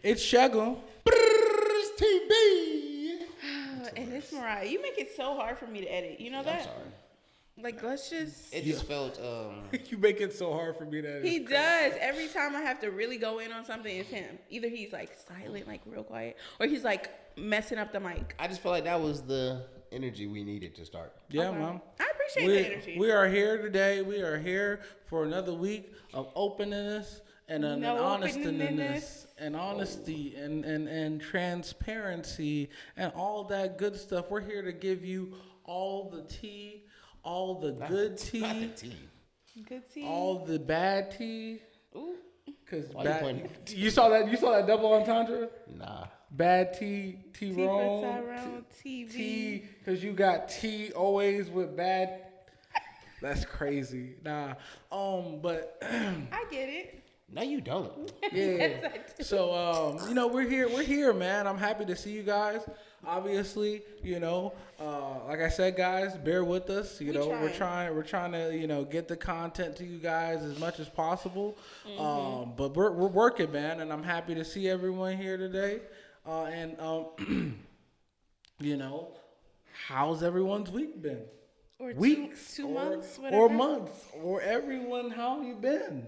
It's Shaggle. It's TB. And it's Mariah. You make it so hard for me to edit. You know that? I'm sorry. Like, let's just... It just felt... You make it so hard for me to edit. He does. Every time I have to really go in on something, it's him. Either he's like silent, like real quiet, or he's like messing up the mic. I just feel like that was the energy we needed to start. Yeah, Mom. I appreciate the energy. We are here today. We are here for another week of openness and honesty and transparency and all that good stuff. We're here to give you all the tea, all the good tea, Not the tea. Good tea. all the bad tea. Ooh. Cause Why you saw that double entendre? Nah. Bad tea, Tea for wrong, Tyrone, TV. tea, cause you got tea always with bad. That's crazy. Nah. But I get it. No, you don't. yeah. Yes, I do. So we're here, man. I'm happy to see you guys. Obviously, like I said, guys, bear with us. We're trying to, get the content to you guys as much as possible. Mm-hmm. But we're working, man, and I'm happy to see everyone here today. How's everyone's week been? Or Weeks, two or, months, whatever. or months, or everyone. How you been?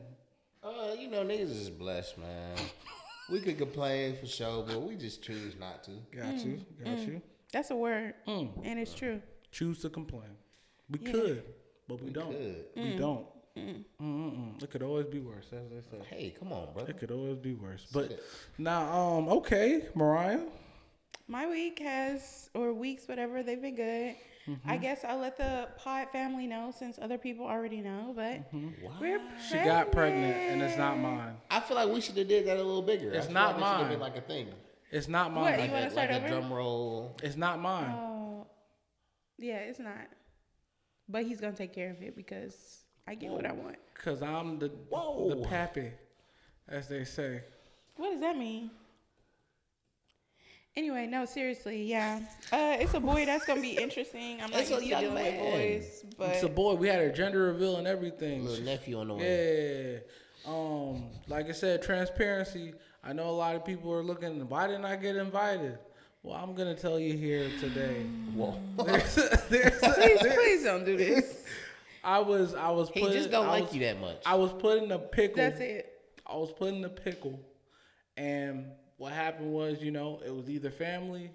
Niggas is blessed, man. We could complain for sure, but we just choose not to. Got you. That's a word, and it's true. Choose to complain. We could, but we don't. We don't. It could always be worse, as they say. Hey, come on, brother. It could always be worse. But now, okay, Mariah. My weeks, whatever, they've been good. I guess I'll let the pod family know since other people already know, but we're pregnant. She got pregnant, and it's not mine. I feel like we should have did that a little bigger. It's not mine. It should have been like a thing. It's not mine. What, you want to start over? A drum roll. It's not mine. Oh, yeah, it's not. But he's going to take care of it because I get what I want. Because I'm the pappy, as they say. What does that mean? Anyway, no, seriously, yeah. It's a boy. That's going to be interesting. I'm not used to dealing with boys. But It's a boy. We had a gender reveal and everything. Little nephew on the way. Yeah. Like I said, transparency. I know a lot of people are looking, why didn't I get invited? Well, I'm going to tell you here today. Whoa. please don't do this. I was He just don't like you that much. I was put in a pickle. That's it. I was put in a pickle. And what happened was, it was either family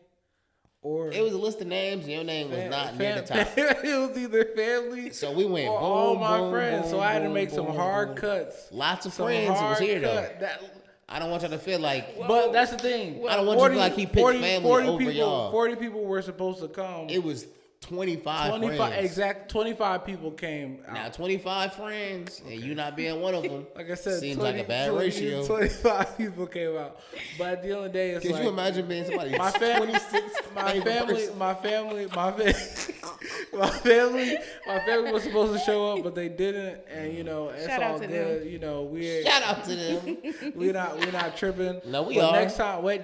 or... It was a list of names, and your name was not near the top. It was either family So we went or boom, all my boom, friends. boom, So I had to boom, make some boom, hard boom. cuts. Lots of friends was here, though. That, I don't want y'all to feel like... but that's the thing. I don't want you to feel like he picked family over people, y'all. 40 people were supposed to come. It was 25 friends. 25 people came out. Now, 25 friends, and you not being one of them. Like I said, seems like a bad ratio. 25 people came out. But at the end of the day, it's Could like... you imagine being somebody My family, 26? my family was supposed to show up, but they didn't, and it's Shout out all to good. We Shout out to them. we're not tripping. No, we but are.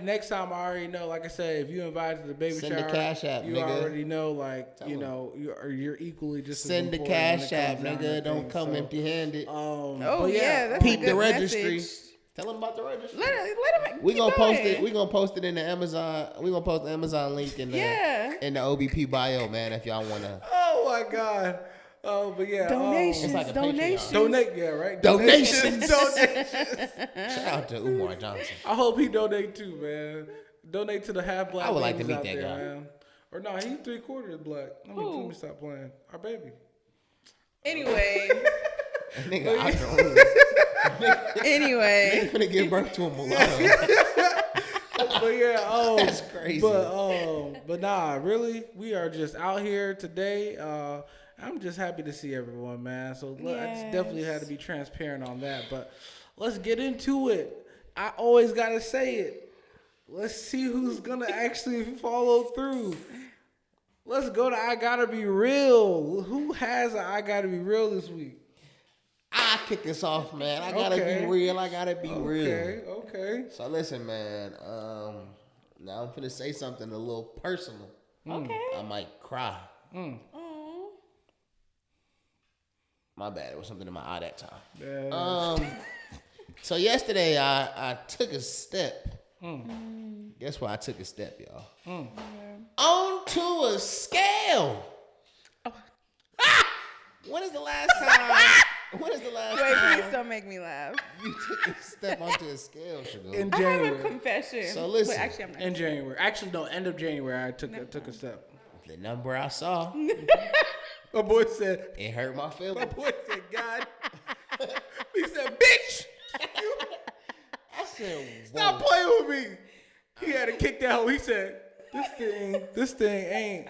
Next time I already know. Like I said, if you invited to the baby Send shower, the cash app, you nigga. already know. You're equally just Send as the important cash when it app, comes down to nigga. Don't things. come So, empty-handed. Oh, but yeah. That's Peep a good the registry. message. Tell them about the registry. Let him We keep gonna post going. it. We gonna post it in the Amazon. We gonna post the Amazon link in the OBP bio, man. If y'all wanna. Oh my God. Oh, but yeah. Donations. It's like a donations. Patreon. Donate, yeah, right? Donations. Donations. Shout out to Umar Johnson. I hope he donate too, man. Donate to the half black. I would like to babies meet out that there, guy. man. Or no, he's 3/4 black. Let me stop playing. Our baby. Anyway. Nigga, I don't. Anyway. Nigga finna give birth to a mulatto. But yeah, That's crazy. But nah, really, we are just out here today. I'm just happy to see everyone, man. So I just definitely had to be transparent on that. But let's get into it. I always gotta say it. Let's see who's gonna actually follow through. Let's go to I Gotta Be Real. Who has a I Gotta Be Real this week? I kick us off, man. I gotta be real. I gotta be real. Okay. So listen, man. Now I'm finna say something a little personal. Okay. I might cry. Oh. My bad. It was something in my eye that time. Yeah. So yesterday I took a step Guess why I took a step, y'all? Onto a scale. Oh. When is the last time? Wait, please don't make me laugh. You took a step onto a scale, Sugar? In I have January. a confession. So listen. But actually, I'm not. In January. Actually, no, end of January, I took a step. The number I saw, My boy said, it hurt my my feelings. boy said, God. He said, bitch. I said, Stop whoa. playing with me. He had to kick that hoe. He said, this thing ain't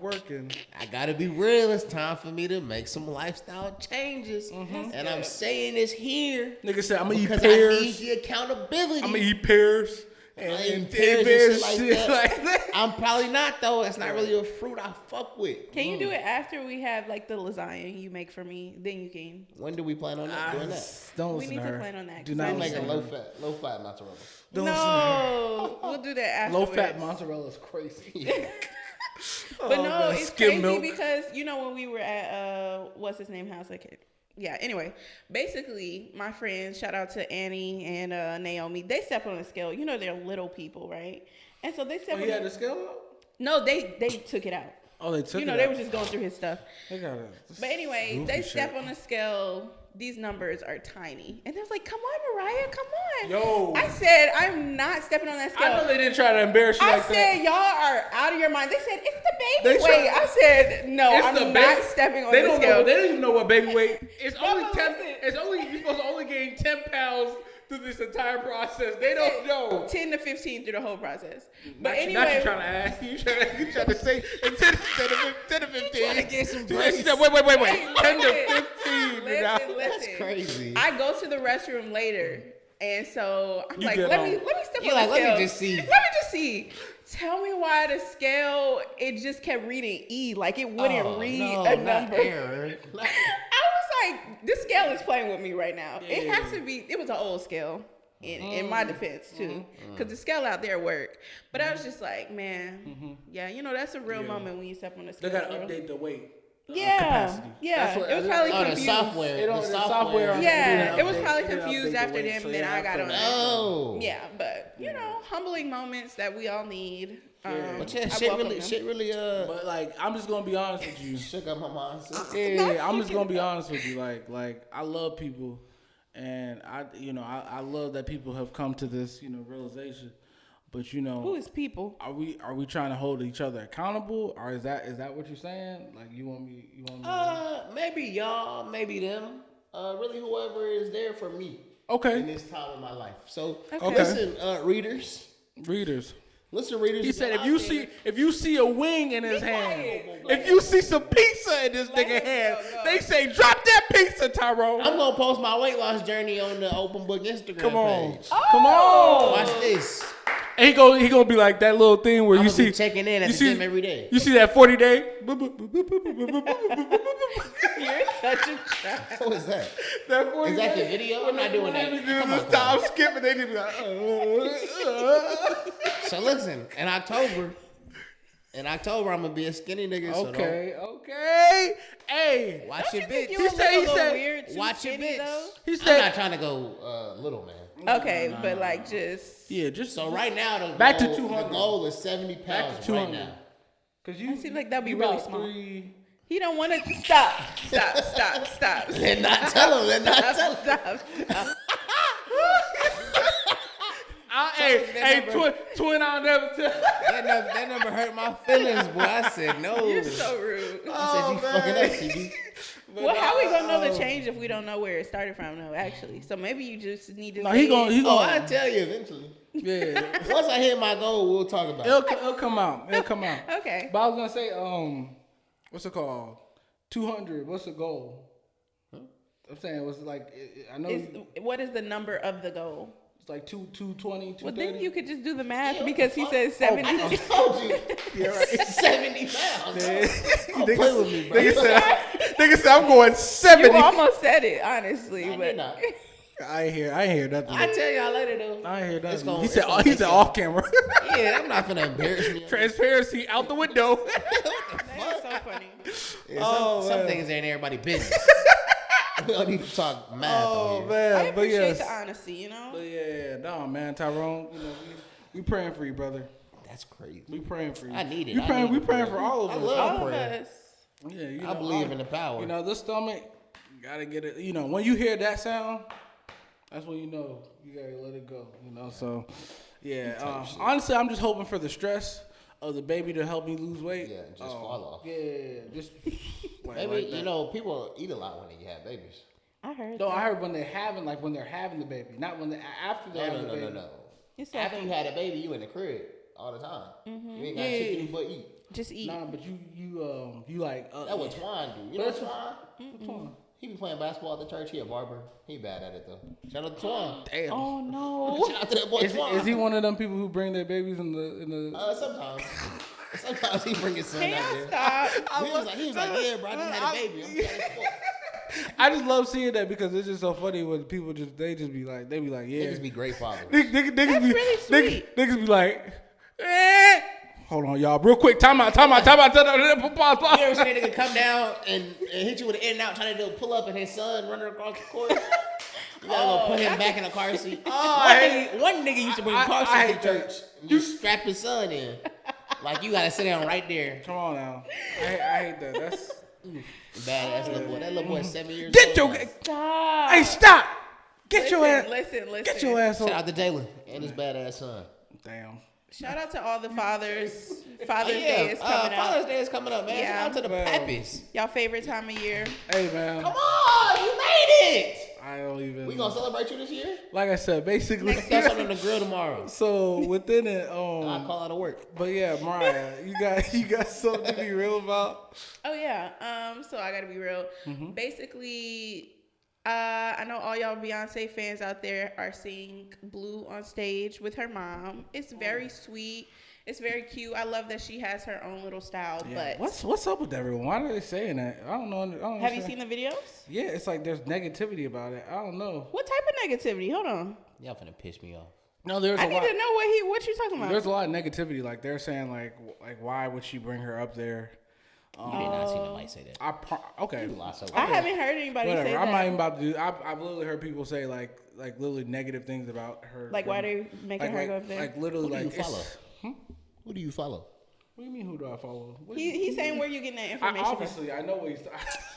working. I gotta be real. It's time for me to make some lifestyle changes, and I'm saying this here Nigga said, I'm gonna eat because I pears. need the accountability. I'm gonna eat pears. And eat pears pears and and shit shit like that. I'm probably not though. It's not really a fruit I fuck with. Can you do it after we have like the lasagna you make for me? Then you can. When do we plan on doing that? Don't We listen need to to her. plan on that, Do 'cause not I I'm listen making to her. low fat mozzarella. Don't listen to her. No, we'll do that afterwards. Low fat mozzarella is crazy. But no, man, it's skim crazy milk. because you know when we were at what's his name house, yeah. Anyway, basically, my friends, shout out to Annie and Naomi, they step on the scale. You know they're little people, right? And so they step. Oh, on he had the scale up? No, they took it out. Oh, they took it You know out. they were just going through his stuff. They got it. But anyway, they step on the scale. These numbers are tiny, and they're like, "Come on, Mariah, come on." Yo. I said, "I'm not stepping on that scale." I know they didn't try to embarrass you I like said, that. y'all are out of your mind. They said, it's the baby They weight. try- I said, no, It's I'm the not baby- stepping on They the don't scale. know. They don't even know what baby weight. It's No, only but 10. listen. It's only you're supposed to only gain 10 pounds through this entire process. They don't know. 10 to 15 through the whole process. But Not anyway, you trying to ask. You trying to say 10 to 15. Trying to get some She breaks. said, wait. Hey, 10 to listen. 15. listen. That's crazy. I go to the restroom later, and so I'm You like, get let home. me step You're on like, the let me scale. just see. Let me just see. Tell me why the scale, it just kept reading E, like it wouldn't read a number. Error. I was like, this scale is playing with me right now. It has to be, it was an old scale in my defense too. Because the scale out there worked. But I was just like, man, yeah, you know, that's a real moment when you step on the They scale. got to update the weight. Yeah, capacity. yeah. That's what- It was probably Oh, the confused. software. The software. Yeah, it was They probably didn't confused update the after weight, them, so then yeah, I got feel on that. it. Oh. Yeah, but you know, humbling moments that we all need. But yeah, I shit welcome really, them. But like, I'm just gonna be honest with you. shook up my mind. Yeah, I'm just gonna be honest with you. Like I love people, and I love that people have come to this, realization. But Who is people? are we trying to hold each other accountable, or is that what you're saying? Like you want me? Maybe y'all, maybe them. Really, whoever is there for me in Okay, this time of my life. So Okay. listen, readers. readers. Listen, readers. He said, y'all if you out there- see a wing in his hand, quiet. if you see some pizza in this nigga hand, go. they say, drop that pizza, Tyrone. I'm gonna post my weight loss journey on the Open Book Instagram Come on, page. come on. Watch this. And he gonna be like that little thing where I'm you gonna be see checking in at the gym every day. You see that 40-day? You're such a child. What is that? That 40 Is that the day? video? I'm not doing that. Come on, Stop skipping. They need to be like, So listen, in October, I'm gonna be a skinny nigga. So okay. Hey, don't watch Don't your you think bitch. you He a said- little weird too Watch your skinny, bitch. though? he I'm said, not trying to go little man. Okay, but like just. yeah, just So right now, the Back to goal, 200. The goal is 70 pounds to right 200. now. Cause you I seem like that'd be you really about small. 3. He don't want to stop. Let not tell him. Let not tell him. Stop. Hey, twin, I'll never tell. That number hurt my feelings, boy. I said no. You're so rude. I said you fucking up, TB. Well, how we gonna know the change if we don't know where it started from, though? Actually, so maybe you just need to. No, say he gonna. Oh, I'll tell you eventually. Yeah, Once I hit my goal, we'll talk about it. it'll come out. Okay. But I was gonna say, what's it called? 200. What's the goal? I'm saying it was like I know What is the number of the goal? it's like 220, 230. Well, then you could just do the math because he says 70. I told you. Yeah, right. 70 pounds. Don't play with me, bro. Nigga said I'm going 70. You almost said it, honestly, I but did not. I ain't hear nothing. I tell y'all later though. I ain't hear It's nothing. gonna- He it's said gonna he make said you- off camera. Yeah, I'm not gonna embarrass me. Transparency out the window. that's so funny. Yeah, Oh, some man. things ain't everybody business. We don't need to talk math on here. Man, I but appreciate yes. the honesty, you know. But yeah, no, man, Tyrone, you know, we praying for you, brother. That's crazy. We praying for you. I need it. We I praying. need We the praying prayer. for all of I us. love All of prayer. us. Yeah, you I know, believe in the power. You know, the stomach, you gotta get it. You know, when you hear that sound, that's when you know you gotta let it go. You know, so yeah. Honestly, I'm just hoping for the stress of the baby to help me lose weight. Yeah, just fall off. Yeah, just Maybe you know people eat a lot when they have babies. I heard. No, that. I heard when they're having the baby, not when they after they have the baby. No. It's After like you had a baby, you in the crib all the time. You ain't got Yeah. shit to do but eat. just eat. Nah, but you like That's what Twan do. You know That's Twan? He be playing basketball at the church. He a barber. He bad at it though. Shout out to Twan. Damn. Oh no. Shout out to that boy Twan. Is he one of them people who bring their babies in the? Sometimes. Sometimes he bring his son Can out y'all there. stop? He was like, yeah, bro, I just had a baby. I'm trying to sport. I just love seeing that because it's just so funny when people they be like, yeah. Niggas be great fathers. Niggas That's be really sweet. Niggas be like, eh. Hold on, y'all, real quick. Time out. Pause. You ever seen a nigga come down and hit you with an in and out trying to do a pull up and his son running across the court? You gotta go put him back in the car seat. One nigga used to bring a car I seat hate to church. You strap his son in. Like you gotta sit down right there. Come on now. I hate that. That's Badass little boy. That little boy is 7 years get old. your Stop. hey stop. Get your ass. Listen. Get your ass Shout on. out to Jalen and his badass son. Damn. Shout out to all the fathers. Father's Day is coming Father's up. Day is coming up, man. Yeah. Shout out to the Well. pappies. Y'all favorite time of year? Hey man. Come on, you made it. I don't even. We gonna celebrate you this year? Like I said, basically. Got something on the grill tomorrow. So within it, I'll call out of work. But yeah, Mariah, you got something to be real about? Oh yeah. So I gotta be real. Basically, I know all y'all Beyonce fans out there are seeing Blue on stage with her mom. It's very sweet. It's very cute. I love that she has her own little style. Yeah. But What's up with everyone? Why are they saying that? I don't know. have you seen the videos? Yeah, it's like there's negativity about it. I don't know. What type of negativity? Hold on. Y'all finna piss me off. No, there's I a need lot. to know what you talking about. There's a lot of negativity. Like they're saying, like why would she bring her up there? You did not see nobody say that. Okay. I haven't heard anybody Whatever. say that. I'm not even about to do. I've literally heard people say like literally negative things about her. Like why they making her go up there? Like literally, Who do you like follow? it's- Who do you follow? What do you mean? Who do I follow? He's saying where you getting that information Obviously, I know what he's.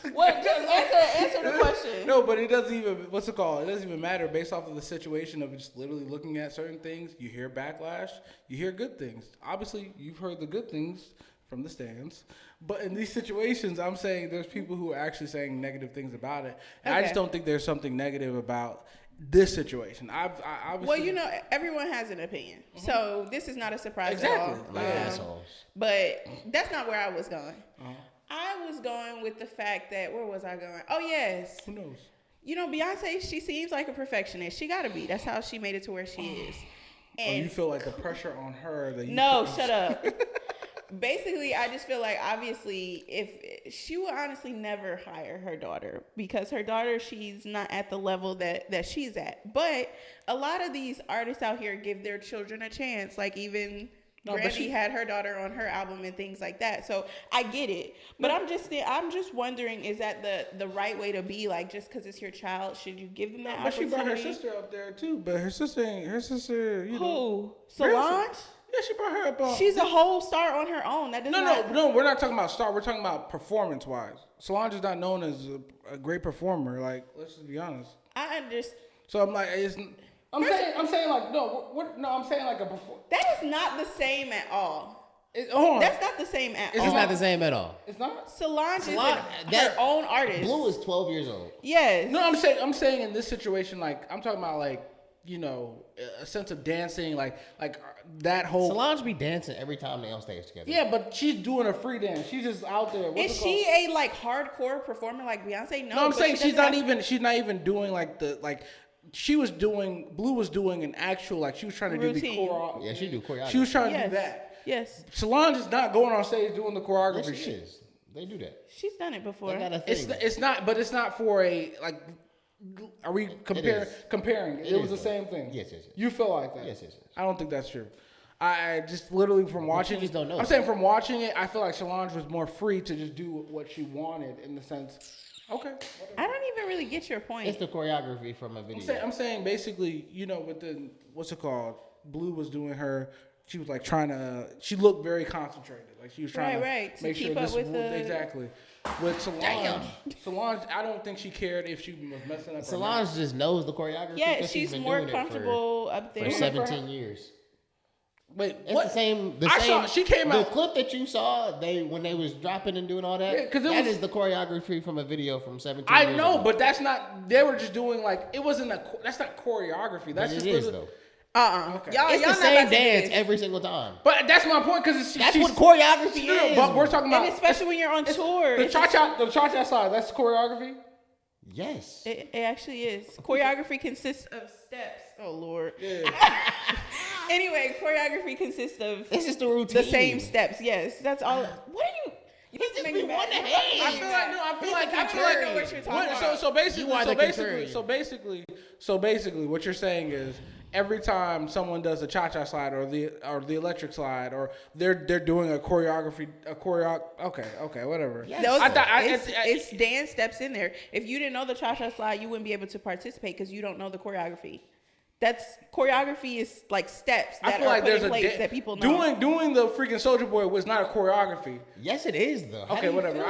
from. What? Just answer the question. No, but it doesn't even. What's it called? It doesn't even matter based off of the situation of just literally looking at certain things. You hear backlash. You hear good things. Obviously, you've heard the good things from the stands. But in these situations, I'm saying there's people who are actually saying negative things about it. And I just don't think there's something negative about this situation. I obviously. Well, you know, everyone has an opinion, so this is not a surprise Exactly. at all. Like assholes. But that's not where I was going. I was going with the fact that where was I going? Oh yes, Who knows? you know, Beyonce. She seems like a perfectionist. She got to be. That's how she made it to where she is. And You feel like the pressure on her that you no, shut up. Basically, I just feel like obviously if she would honestly never hire her daughter because her daughter, she's not at the level that she's at. But a lot of these artists out here give their children a chance. Like even Brandy had her daughter on her album and things like that. So I get it. But I'm just wondering, is that the right way to be? Like just because it's your child, should you give them that But she opportunity? brought her sister up there too. But her sister, you know. Who? Solange? Yeah, she brought her up on. She's a whole star on her own. That does not. No. We're not talking about star. We're talking about performance-wise. Solange is not known as a great performer. Like, let's just be honest. I understand. So I'm like, I'm saying like I'm saying like a perform. That is not the same at all. Hold on. That's not the same at all. It's not the same at all. It's not. Solange is Solange- her own artist. Blue is 12 years old. Yes. No, I'm saying in this situation, like I'm talking about like a sense of dancing, like that whole. Solange be dancing every time they on stage together. Yeah, but she's doing a free dance. She's just out there. Is she a like hardcore performer like Beyonce? No, I'm but saying she she's doesn't not have- even doing like the like. Blue was doing an actual like she was trying to do the Routine. choreography. Yeah, she do choreography. She was trying to Yes. do that. Yes, Solange is not going on stage doing the Yeah, choreography. she is. They do that. she's done it before. They got a thing. It's not, but it's not for a like. Are we comparing? is. Comparing, it was is, the though. same thing. Yes. You feel like that? Yes. I don't think that's true. I just literally from watching. just don't know. I'm saying from watching it, I feel like Solange was more free to just do what she wanted in the sense Okay. I don't even really get your point. It's the choreography from a video. I'm saying basically, with the what's it called? Blue was doing her. She was like trying to. She looked very concentrated. Like she was trying to make sure this exactly. With Solange, I don't think she cared if she was messing up. Solange just knows the choreography. Yeah, she's more comfortable up there for 17 years. Wait, it's what? the same. She came out. The clip that you saw, when they was dropping and doing all that, that is the choreography from a video from 17 years know, ago. but that's not. They were just doing like it wasn't a. That's not choreography. That's just. It is though. Okay. It's the same dance every single time. But that's my point because that's what choreography is. But we're talking about, and especially when you're on tour. The cha-cha slide. That's choreography. Yes, it actually is. Choreography consists of steps. Oh Lord. Yeah. Anyway, choreography consists of. It's just the routine. The same steps. Yes, that's all. What are you? You just make me one hand. I feel like I know what you're talking about. So basically, what you're saying is every time someone does a cha-cha slide or the electric slide or they're doing a choreography. Okay, whatever. Yes. It's dance steps in there. If you didn't know the cha-cha slide, you wouldn't be able to participate because you don't know the choreography. That's choreography is like steps that are put in place that people know. Doing the freaking Soulja Boy was not a choreography. Yes, it is though. Okay, whatever.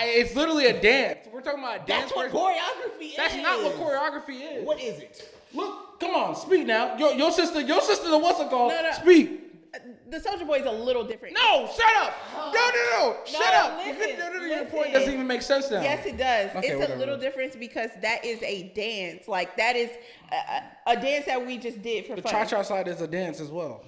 It's literally a dance. We're talking about a dance. That's what choreography is. That's not what choreography is. What is it? Look, come on, speak now. Your sister, what's it called? No. Speak. The Soulja Boy is a little different. No, shut up. No. Shut up. Listen. Your point doesn't even make sense now. Yes, it does. Okay, it's a little difference because that is a dance. Like that is a dance that we just did for fun. The cha-cha slide is a dance as well.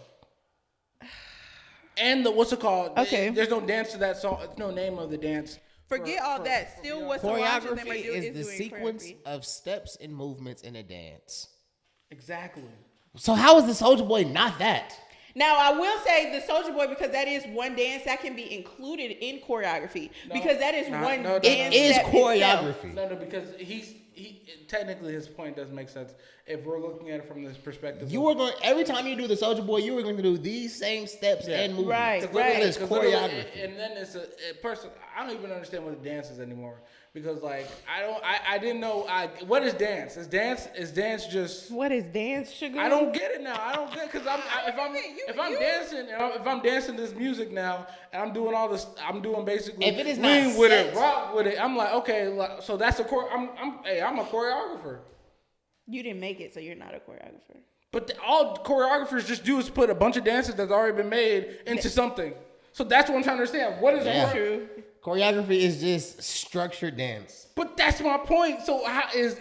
And the what's it called? Okay. There's no dance to that song. There's no name of the dance. Forget all that. Still, what choreography is the sequence of steps and movements in a dance. Exactly. So how is the Soulja Boy not that? Now, I will say the Soulja Boy because that is one dance that can be included in choreography because that is one dance. It is choreography. No, because he technically his point doesn't make sense if we're looking at it from this perspective. Every time you do the Soulja Boy, you were going to do these same steps and movements. Right. That is choreography. And then it's a person. I don't even understand what the dance is anymore because like I didn't know what is dance? Is dance just what is dance, sugar? I don't get it now. I don't get because if I'm dancing this music now and I'm doing all this, I'm doing basically if it is lean not with set, it, rock with it. I'm like okay, so that's I'm a choreographer. You didn't make it, so you're not a choreographer. But all choreographers just do is put a bunch of dances that's already been made into something. So that's what I'm trying to understand. What is true? Choreography is just structured dance. But that's my point. So how is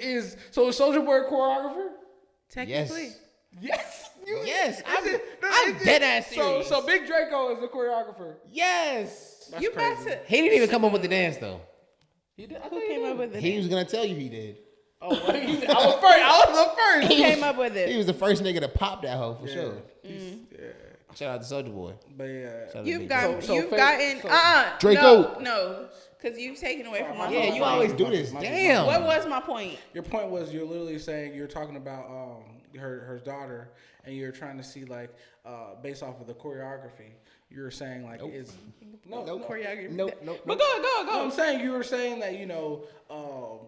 Soulja Boy a choreographer? Technically. Yes. Yes. I'm dead ass serious. So Big Draco is a choreographer. Yes. That's you crazy. got to. He didn't even come up with the dance though. He did. Who came up with it? He was gonna tell you he did. Oh, I was the first. Who came up with it? He was the first nigga to pop that hoe for sure. Yeah. Shout out to Soulja Boy. But yeah. You've gotten Draco. No, because you've taken away from my whole Yeah, you point. always do this. Damn. What was my point? Your point was you're literally saying you're talking about her daughter and you're trying to see like based off of the choreography. You're saying like is no choreography. Nope. But go. No, I'm saying you were saying that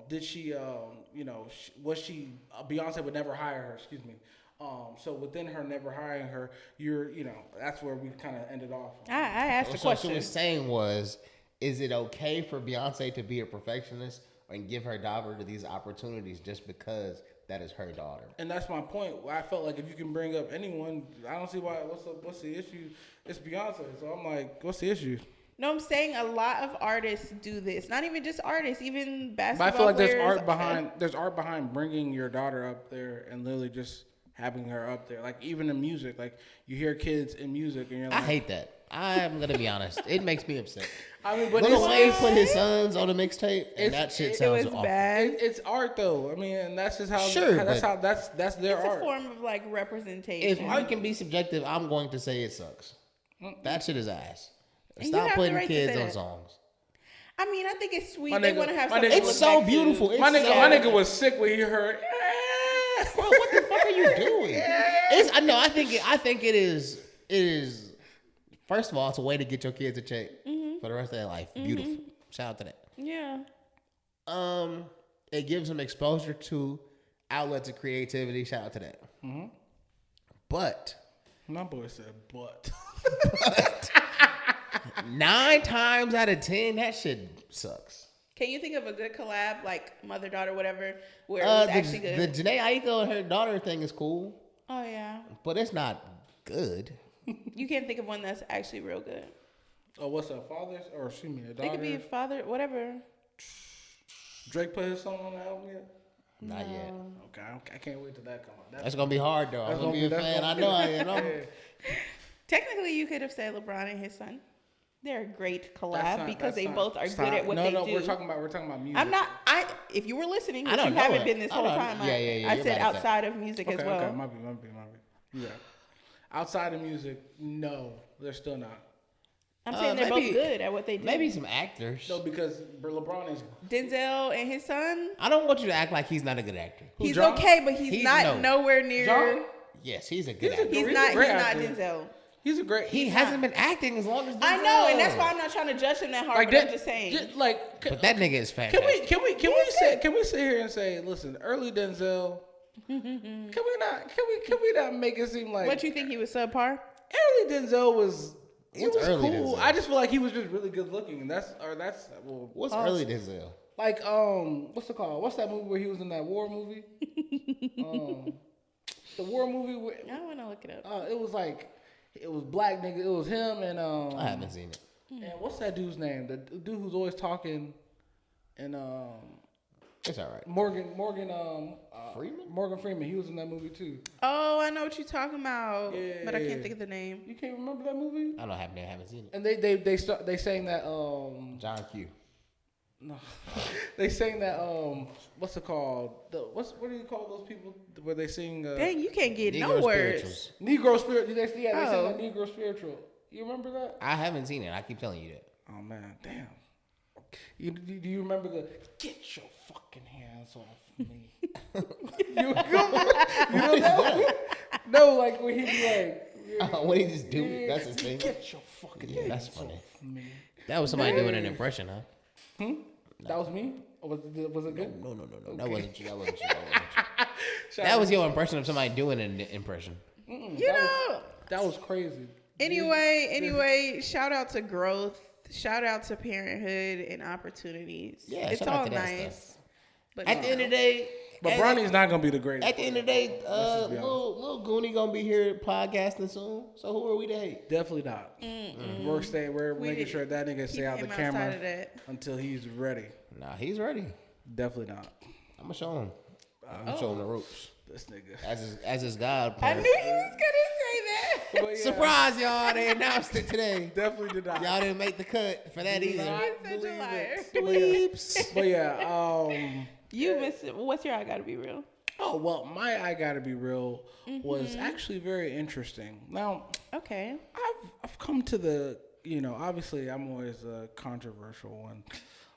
did she was she Beyonce would never hire her. Excuse me. So within her never hiring her, that's where we kind of ended off. I asked a question. What she was saying was, is it okay for Beyonce to be a perfectionist and give her daughter these opportunities just because that is her daughter? And that's my point. I felt like if you can bring up anyone, I don't see why. What's the issue? It's Beyonce. So I'm like, what's the issue? No, I'm saying a lot of artists do this. Not even just artists, even basketball But I feel like players. there's art behind bringing your daughter up there and literally just having her up there. Like even in music, like you hear kids in music and you're like, I hate that. I'm gonna be honest. It makes me upset. I mean, but Lil Wayne put his sons on the mixtape, and that shit sounds awful. Bad. It's art though. I mean, and that's just how. Sure, that's their It's art. a form of like representation. If art can be subjective, I'm going to say it sucks. That shit is ass. And Stop putting right kids on songs. I mean, I think it's sweet. My They nigga- want to have my something. nigga- to It's look so back beautiful. To. My nigga was sick when he heard. Bro, what the fuck are you doing? I think it is. First of all, it's a way to get your kids a check for the rest of their life. Beautiful. Shout out to that. Yeah. It gives them exposure to outlets of creativity. Shout out to that. Mm-hmm. But my boy said, but 9 times out of 10, that shit sucks. Can you think of a good collab, like mother daughter, whatever, where it was actually good? The Janae Aiko and her daughter thing is cool. Oh yeah, but it's not good. You can't think of one that's actually real good. Oh, what's up, father's or excuse me, a daughter? It could be father, whatever. Drake put his song on the album yet? Not yet. Okay, I can't wait till that comes out. That's gonna be hard though. I'm gonna be a fan. I know I am. Technically, you could have said LeBron and his son. They're a great collab because they both are good at what they do. No, we're talking about music. I'm not. If you were listening, which you haven't been this whole time. Yeah, I said outside of music as well. Okay, might be. Yeah. Outside of music, no, they're still not. I'm saying they're both good at what they do. Maybe some actors. No, because LeBron is Denzel and his son. I don't want you to act like he's not a good actor. He's okay, but he's not nowhere near. John? Yes, he's a good actor. He's not Denzel. He's a great. He hasn't been acting as long as Denzel. I know, and that's why I'm not trying to judge him that hard. But I'm just saying, but that nigga is fantastic. Can we sit here and say, listen, early Denzel. Can we not make it seem like? What you think he was subpar? Early Denzel was. It was early cool. Denzel? I just feel like he was just really good looking, and what's early Denzel? Like what's it called? What's that movie where he was in that war movie? The war movie. I want to look it up. It was black nigga. It was him and I haven't seen it. And what's that dude's name? The dude who's always talking, and it's all right. Morgan Freeman. Morgan Freeman. He was in that movie too. Oh, I know what you're talking about, Yeah. but I can't think of the name. You can't remember that movie? I haven't seen it. And they sang that John Q. No, they sang that what's it called? What do you call those people where they sing? Dang, you can't get Negro no words. Negro spirit. They sang that Negro spiritual. You remember that? I haven't seen it. I keep telling you that. Oh man, damn. Do you remember the get your fucking hands off me? you know that? No, like when he be like, what he just do? That's his thing. Get your fucking hands that's funny. off me. That was somebody doing an impression, huh? That was me? Or was it good? No. Okay. That wasn't you. That was your impression of somebody doing an impression. That was crazy. Anyway, shout out to growth. Shout out to parenthood and opportunities. Yeah, it's all nice. But at the end of the day, but Bronny's not gonna be the greatest. At the end of the day, little Goonie gonna be here podcasting soon. So who are we to hate? Definitely not. We're making sure that nigga stay out the camera until he's ready. Nah, he's ready. Definitely not. I'm gonna show him. I'm gonna show him the ropes. This nigga. As his God. I knew he was gonna say that. Yeah. Surprise, y'all! They announced it today. Definitely did not. Y'all didn't make the cut for that either. You're such a liar. Bleeps. But yeah, you missed it. What's your I gotta be real? Oh well, my I gotta be real was actually very interesting. Now, okay, I've come to the obviously I'm always a controversial one,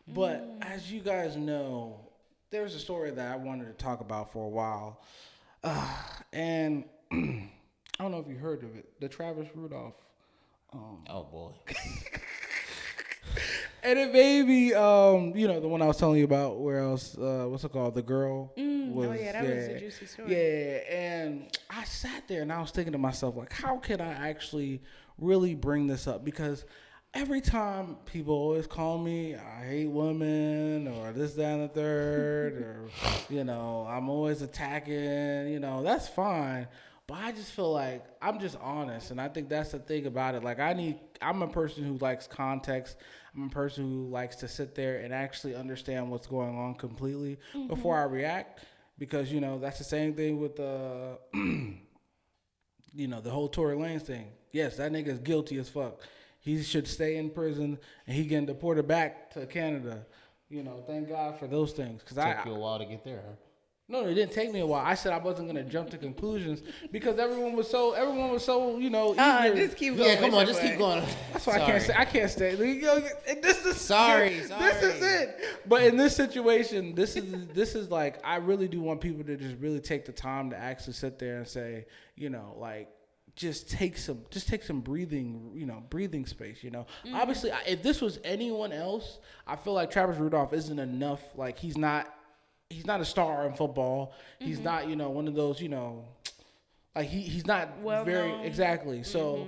but as you guys know, there's a story that I wanted to talk about for a while, and I don't know if you heard of it, the Travis Rudolph. Oh boy. And it made me, the one I was telling you about, where else, what's it called? The girl was. Oh, yeah, that was a juicy story. Yeah, and I sat there and I was thinking to myself, like, how can I actually really bring this up? Because every time people always call me, I hate women, or this, that, and the third, or, I'm always attacking, that's fine. But I just feel like I'm just honest, and I think that's the thing about it. Like I'm a person who likes context. I'm a person who likes to sit there and actually understand what's going on completely before I react, because that's the same thing with the whole Tory Lanez thing. Yes, that nigga is guilty as fuck. He should stay in prison and he getting deported back to Canada. Thank God for those things. Cause took you a while to get there, huh? No, it didn't take me a while. I said I wasn't gonna jump to conclusions because everyone was so eager. Just keep going. Yeah, come on, just keep going. That's why I can't stay. This is sorry. This is it. But in this situation, this is like I really do want people to just really take the time to actually sit there and say, just take some breathing space. Obviously, if this was anyone else, I feel like Travis Rudolph isn't enough. Like he's not a star in football. He's not one of those like he's not very known. Exactly. So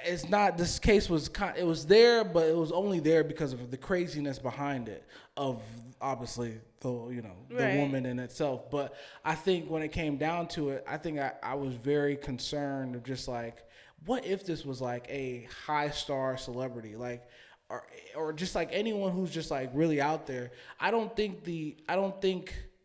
it's not, this case was it was there, but it was only there because of the craziness behind it of obviously the woman in itself. But I think when it came down to it, I think I was very concerned of just like, what if this was like a high star celebrity, like or just like anyone who's just like really out there. I don't think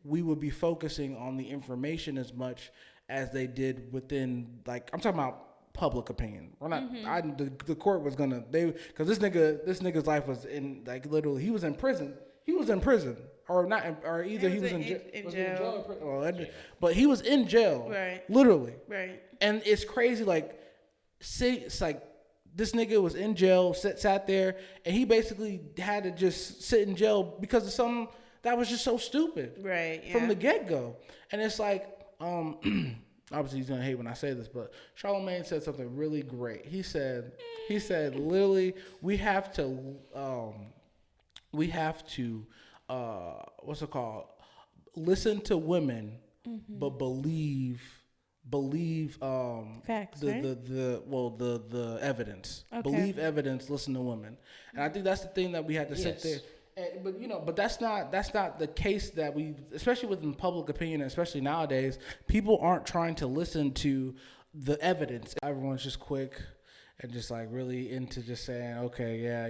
we would be focusing on the information as much as they did within, like, I'm talking about public opinion. We're not. The court was gonna because this nigga's life was in, like, literally he was in prison. He was in prison or not, or either he was in jail. But he was in jail, right? Literally, right. And it's crazy. Like, it's like this nigga was in jail, sat there, and he basically had to just sit in jail because of something that was just so stupid, right? Yeah. From the get go, and it's like, obviously he's gonna hate when I say this, but Charlamagne said something really great. He said literally, we have to what's it called? Listen to women, but believe facts, the evidence. Okay. Believe evidence, listen to women. And I think that's the thing that we had to sit there. But that's not the case that we, especially within public opinion, especially nowadays, people aren't trying to listen to the evidence. Everyone's just quick and just like really into just saying, okay, yeah,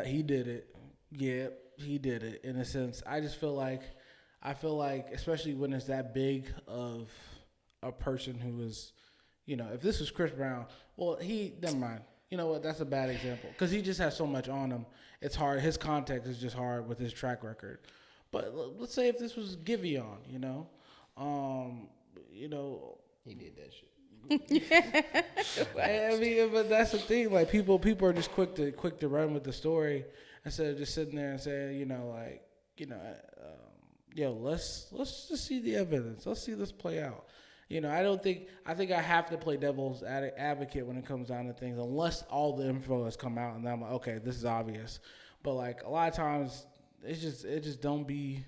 he did it. Yeah, he did it. In a sense, I feel like, especially when it's that big of a person who is, if this was Chris Brown, well, never mind. You know what? That's a bad example because he just has so much on him. It's hard. His context is just hard with his track record. But let's say if this was Giveon, he did that shit. I mean, but that's the thing. Like people are just quick to run with the story instead of just sitting there and saying, let's just see the evidence. Let's see this play out. I think I have to play devil's advocate when it comes down to things, unless all the info has come out and I'm like, okay, this is obvious. But like a lot of times, it just don't be.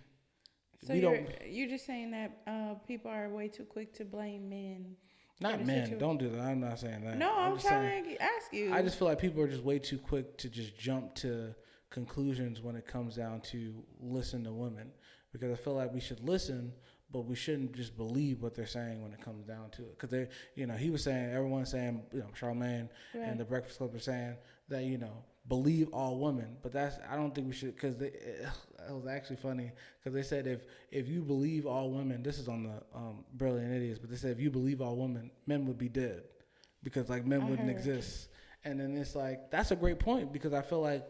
So you're just saying that people are way too quick to blame men. Not men. Don't do that. I'm not saying that. No, I'm trying to ask you. I just feel like people are just way too quick to just jump to conclusions when it comes down to listen to women, because I feel like we should listen. But we shouldn't just believe what they're saying when it comes down to it. Because he was saying, everyone's saying, Charlamagne and the Breakfast Club are saying that, believe all women. But I don't think we should, because it was actually funny. Because they said if you believe all women, this is on the Brilliant Idiots, but they said if you believe all women, men would be dead. Because like men wouldn't exist. And then it's like, that's a great point, because I feel like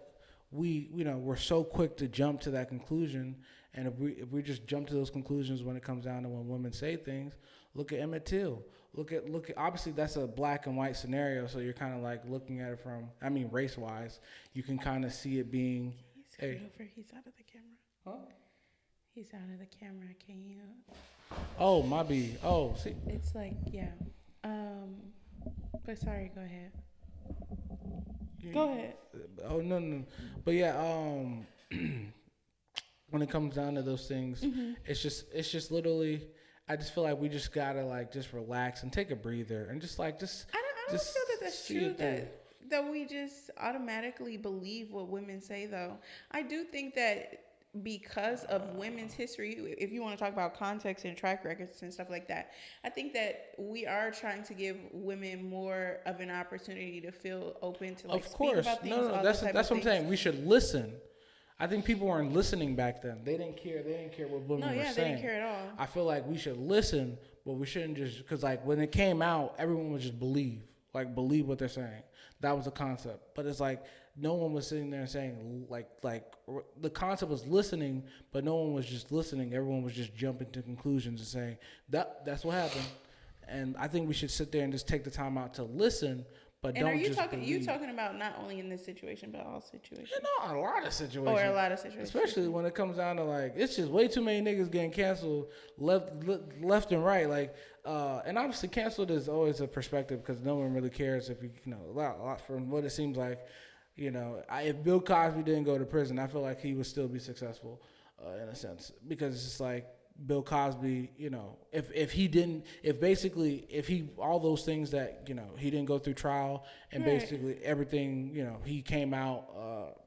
we're so quick to jump to that conclusion. And if we just jump to those conclusions when it comes down to when women say things, look at Emmett Till. Look at obviously that's a black and white scenario, so you're kind of like looking at it from, race wise, you can kind of see it being. He's out of the camera. Huh? He's out of the camera. Can you? Oh, my B. Oh, see. It's like, yeah. But sorry, go ahead. Go ahead. Oh no. But yeah, when it comes down to those things, it's just literally, I just feel like we just gotta like just relax and take a breather and just. I don't feel that that's true that we just automatically believe what women say though. I do think that because of women's history, if you want to talk about context and track records and stuff like that, I think that we are trying to give women more of an opportunity to feel open to like speak about things. No, that's what I'm saying. We should listen. I think people weren't listening back then. They didn't care. They didn't care what women were saying. They didn't care at all. I feel like we should listen, but we shouldn't just, because like when it came out, everyone would just believe what they're saying. That was the concept. But it's like no one was sitting there and saying like the concept was listening, but no one was just listening. Everyone was just jumping to conclusions and saying that's what happened. And I think we should sit there and just take the time out to listen, But and don't are you just talking? believe. You talking about not only in this situation, but all situations? A lot of situations. Or a lot of situations. Especially when it comes down to like, it's just way too many niggas getting canceled left and right. Like, and obviously canceled is always a perspective because no one really cares if a lot from what it seems like. If Bill Cosby didn't go to prison, I feel like he would still be successful in a sense because it's just like Bill Cosby, if all those things that, he didn't go through trial and basically everything, he came out,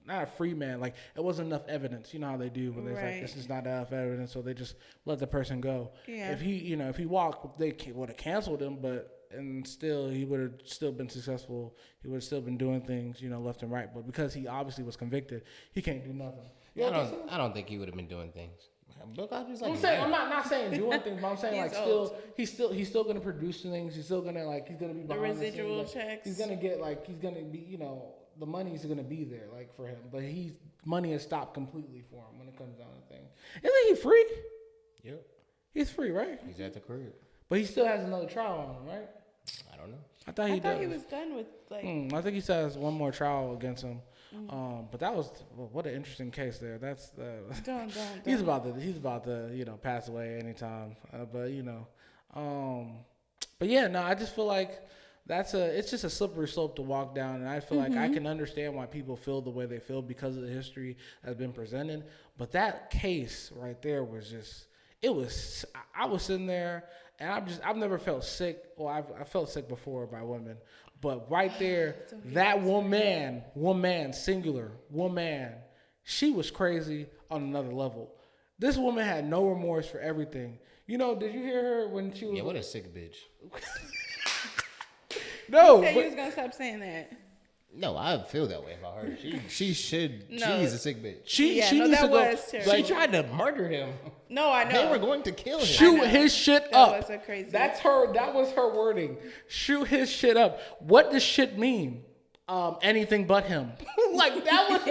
not a free man, like it wasn't enough evidence. You know how they do when there's like, this is not enough evidence. So they just let the person go. Yeah. If he walked, they would have canceled him, and still he would have still been successful. He would have still been doing things, left and right. But because he obviously was convicted, he can't do nothing. I don't think he would have been doing things. Bill Cosby's like, I'm not saying doing things, but I'm saying he's still gonna produce things. He's still gonna he's gonna be behind the residual checks. He's gonna get he's gonna be the money's gonna be there for him, but money has stopped completely for him when it comes down to things. Isn't he free? Yep, he's free, right? He's at the crib, but he still has another trial on him, right? I don't know. I thought he was done with I think he still has one more trial against him. But that was what an interesting case there. That's don't. He's about to pass away anytime. But yeah, no, I just feel like it's just a slippery slope to walk down, and I feel like I can understand why people feel the way they feel because of the history that's been presented. But that case right there was just I was sitting there and I've never felt sick. Well, I felt sick before by women. But right there, that woman, singular, she was crazy on another level. This woman had no remorse for everything. Did you hear her when she was... Yeah, what a sick bitch. No. You said you was going to stop saying that. No, I feel that way about her. She should. No. She's a sick bitch. She needs to go. She tried to murder him. No, I know. They were going to kill him. Shoot his shit up. That was a crazy. That was her wording. Shoot his shit up. What does shit mean? Anything but him. Like that was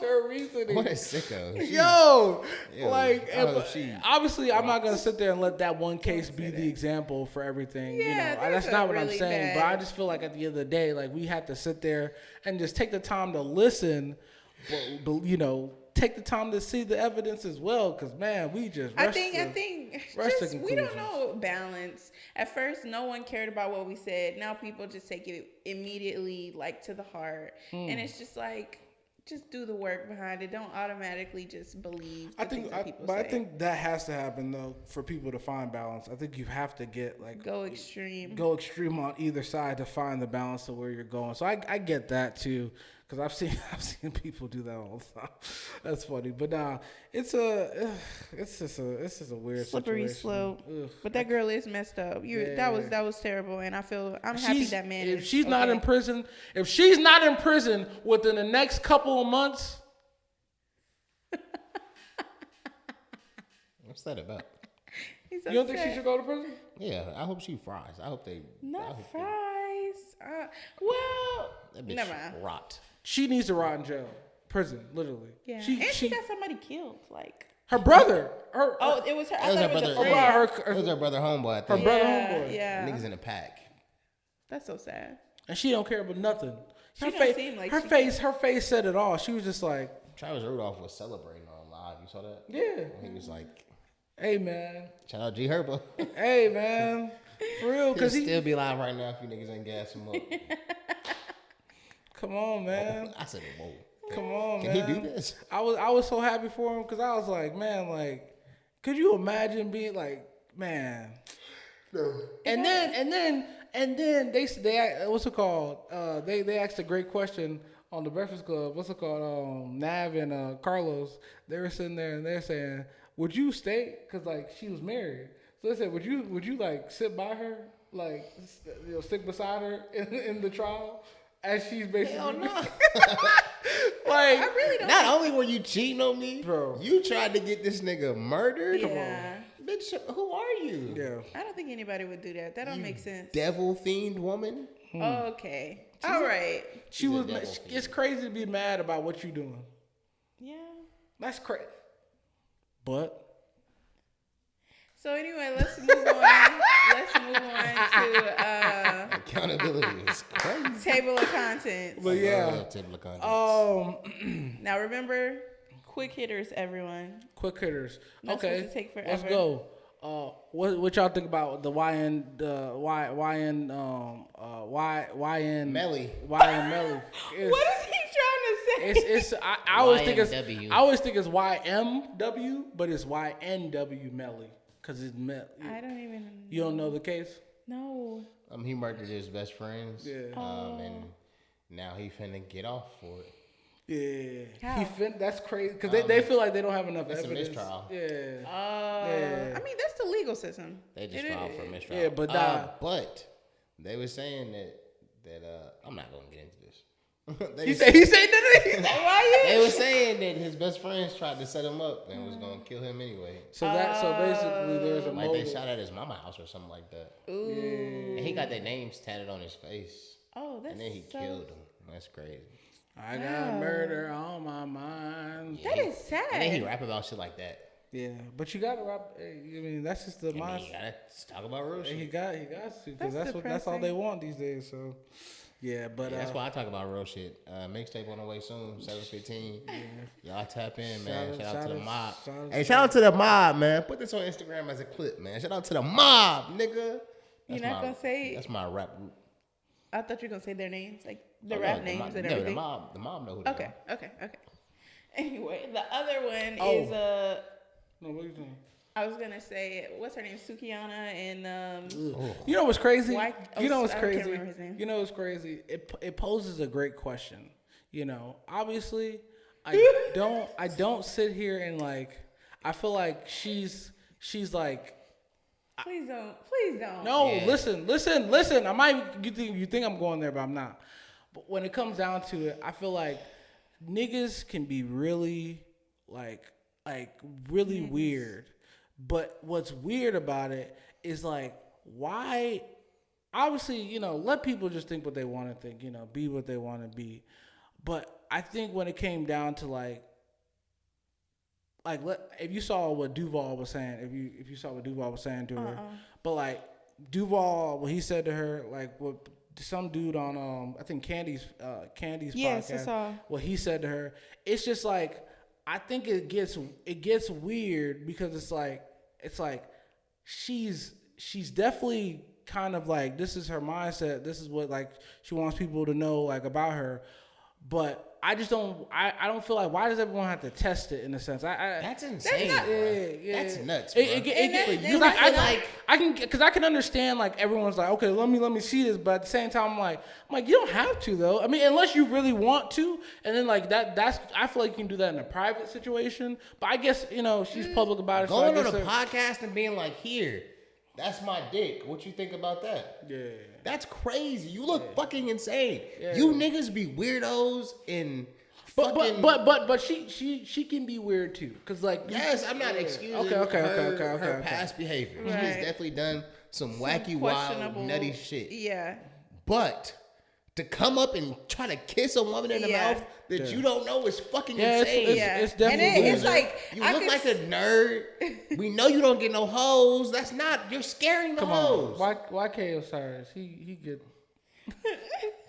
her reasoning. What a sicko. Obviously I'm not gonna sit there and let that one case be the example for everything. That's not what I'm saying. But I just feel like at the end of the day, like we have to sit there and just take the time to listen, but take the time to see the evidence as well, because man, we just I think we don't know balance. At first, no one cared about what we said. Now people just take it immediately to the heart, and it's just just do the work behind it. Don't automatically just believe. I think that has to happen though for people to find balance. I think you have to get go extreme on either side to find the balance of where you're going. So I get that too. Because I've seen people do that all the time. That's funny, but it's just a weird slippery situation. slope. Ugh. But that girl is messed up. That was terrible, and I'm happy that man. If she's not in prison, within the next couple of months, what's that about? You don't think she should go to prison? Yeah, I hope she fries. I hope they fries. That bitch never mind. Rot. She needs to rot in jail, prison, literally. Yeah, she got somebody killed, her brother. It was her. It was her brother. It was her brother homeboy. I think. Her brother homeboy. Yeah, niggas in a pack. That's so sad. And she don't care about nothing. Her face said it all. She was just like. Travis Rudolph was celebrating on live. You saw that? Yeah. He was like, "Hey man." Shout out G Herbo. Hey man. For real, because he'll still be live right now if you niggas ain't gas him up. Come on, man. I said, whoa. Come on, man. Can he do this? I was so happy for him because I was like, man, could you imagine being man? No. And then they what's it called? They asked a great question on the Breakfast Club. What's it called? Nav and Carlos. They were sitting there and they're saying, would you stay? Because she was married. So they said, would you sit by her, stick beside her in the trial, as she's basically. Hell no. I really don't. Not only were you cheating on me, bro, you tried to get this nigga murdered. Yeah. Bitch, who are you? Yeah. I don't think anybody would do that. That don't make sense. Devil fiend woman. Okay. All right. It's crazy to be mad about what you're doing. Yeah. That's crazy. But. So anyway, let's move on. let's move on to accountability is crazy. table of contents. But yeah, Table of contents. Now remember, quick hitters, everyone. Quick hitters. Not Okay, supposed to take forever. let's go. What y'all think about the YN Melly. Melly? What is he trying to say? I always think it's YNW. I always think it's YMW, but it's YNW Melly because it's Melly. I don't even. You don't know the case? No. He murdered his best friends. Yeah. And now he finna get off for it. Yeah. How? That's crazy because they feel like they don't have enough It's evidence. a mistrial. Yeah. Yeah. I mean, that's the legal system. They just filed for mistrial. Yeah, but but they were saying that I'm not gonna get into this. He said nothing. Why They were saying that his best friends tried to set him up and was gonna kill him anyway. So basically there's a Like motive. they shot at his mama house or something like that. Ooh. And he got their names tatted on his face. Oh, that's And then he so... killed him. That's crazy. I got murder on my mind. That is sad. And then he rap about shit like that. Yeah, but you gotta rap. I mean, that's just the I mean, mindset. you gotta talk about real shit. He got to because That's that's all depressing. they want these days. So yeah, but Yeah, that's why I talk about real shit. Mixtape on the way soon, 7:15. Y'all tap in, man. Shout out to the mob. Hey, shout out to the mob, man. Put this on Instagram as a clip, man. Shout out to the mob, nigga. You're not gonna say. That's my rap group. I thought you were gonna say their names, like the Oh, rap no, names mob, and no, everything. the mob know who they Okay. are. Anyway, the other one Oh. is No, what are you doing? I was gonna say, what's her name? Sukihana and You know what's crazy? Why- You know what's I can't crazy? remember his name. You know what's crazy? It poses a great question. You know, obviously, I don't sit here and like. I feel like she's like. please don't. No, Yeah. listen. I might you think I'm going there, but I'm not. But when it comes down to it, I feel like niggas can be really like really weird. But what's weird about it is like why obviously, you know, let people just think what they want to think, you know, be what they want to be. But I think when it came down to if you saw what Duval was saying, if you saw what Duval was saying to her, but like Duval, what he said to her, like what some dude on I think Candy's Yes, I podcast, saw. what he said to her, it's just like I think it gets weird because it's like she's definitely kind of like this is her mindset, this is what like she wants people to know like about her, but I just don't. I don't feel like why does everyone have to test it in a sense? That's insane. That's nuts. I can understand like everyone's like okay let me see this, but at the same time I'm like you don't have to though. I mean unless you really want to, and then like that's I feel like you can do that in a private situation. But I guess you know she's public about it. Going so on a podcast and being like here. That's my dick. What you think about that? Yeah. That's crazy. You look fucking insane. Yeah. You niggas be weirdos and fucking... But she can be weird too. Cause like Yes, I'm not excusing her past behavior. Right. She's definitely done some wacky, wild, nutty shit. Yeah. But to come up and try to kiss a woman in the mouth that you don't know is fucking insane. It's definitely and weird. it's like You look like a nerd. We know you don't get no hoes. That's not. You're scaring the hoes. YK Osiris, he good.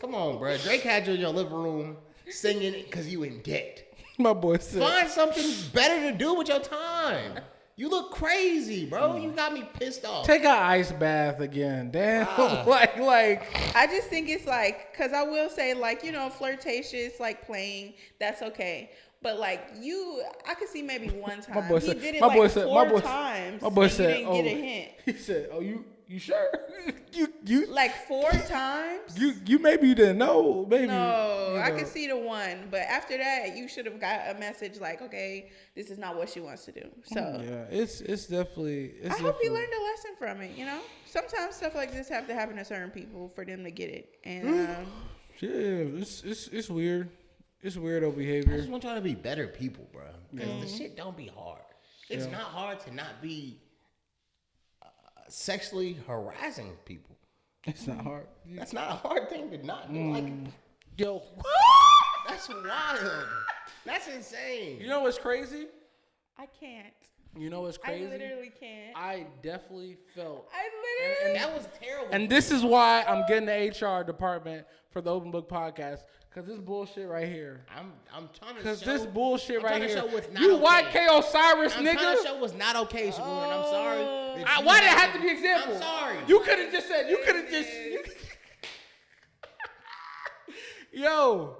Come on, bro. Drake had you in your living room singing it because you in debt. My boy said. Find something better to do with your time. You look crazy, bro. You got me pissed off. Take an ice bath again, damn. like. I just think it's like, cause I will say like, you know, flirtatious, like playing, that's okay. But like I could see maybe one time. My boy he said, did it my like boy said, 4 times. My boy and said, you didn't get a hint. He said, oh, you sure? you Like 4 times? You maybe you didn't know. Maybe. No, I could see the one, but after that, you should have got a message like, okay, this is not what she wants to do. So yeah, it's definitely. I hope he learned a lesson from it. You know, sometimes stuff like this have to happen to certain people for them to get it. And Yeah, it's weird. It's weirdo I behavior. just want y'all to be better people, bro. Because the shit don't be hard. It's not hard to not be sexually harassing people. It's not hard. That's not a hard thing to not do. Like, Yo, that's wild. That's insane. you know what's crazy? I can't. You know what's crazy? I literally can't. I definitely felt. And that was terrible. And this is why I'm getting the HR department for the Open Book Podcast. Because this bullshit right here. I'm trying to show. Because this bullshit right here. Show what's not you okay. YK Osiris, nigga. I'm trying to show what's not okay, Shaboon. I'm sorry. Why did it have to be example? I'm sorry. You could have just said. You could have just. Yo.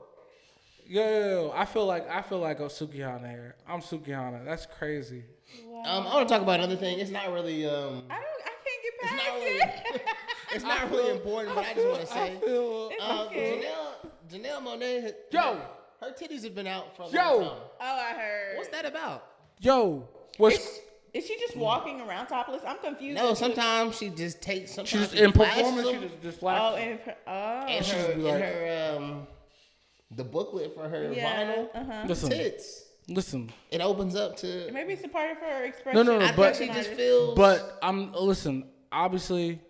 I feel like a Sukihana here. I'm Sukihana. That's crazy. Wow. I want to talk about another thing. It's not really. I can't get past it. It's not really important, but I just want to say. Janelle Monáe. Her titties have been out for a long time. Oh, I heard. What's that about? Is she just walking around topless? I'm confused. No, sometimes she just takes. Sometimes she's in performance. She just flashes. And her the booklet for her vinyl. Listen. It opens up to. Maybe it's a part of her expression. No, but she just feels. But listen. Obviously,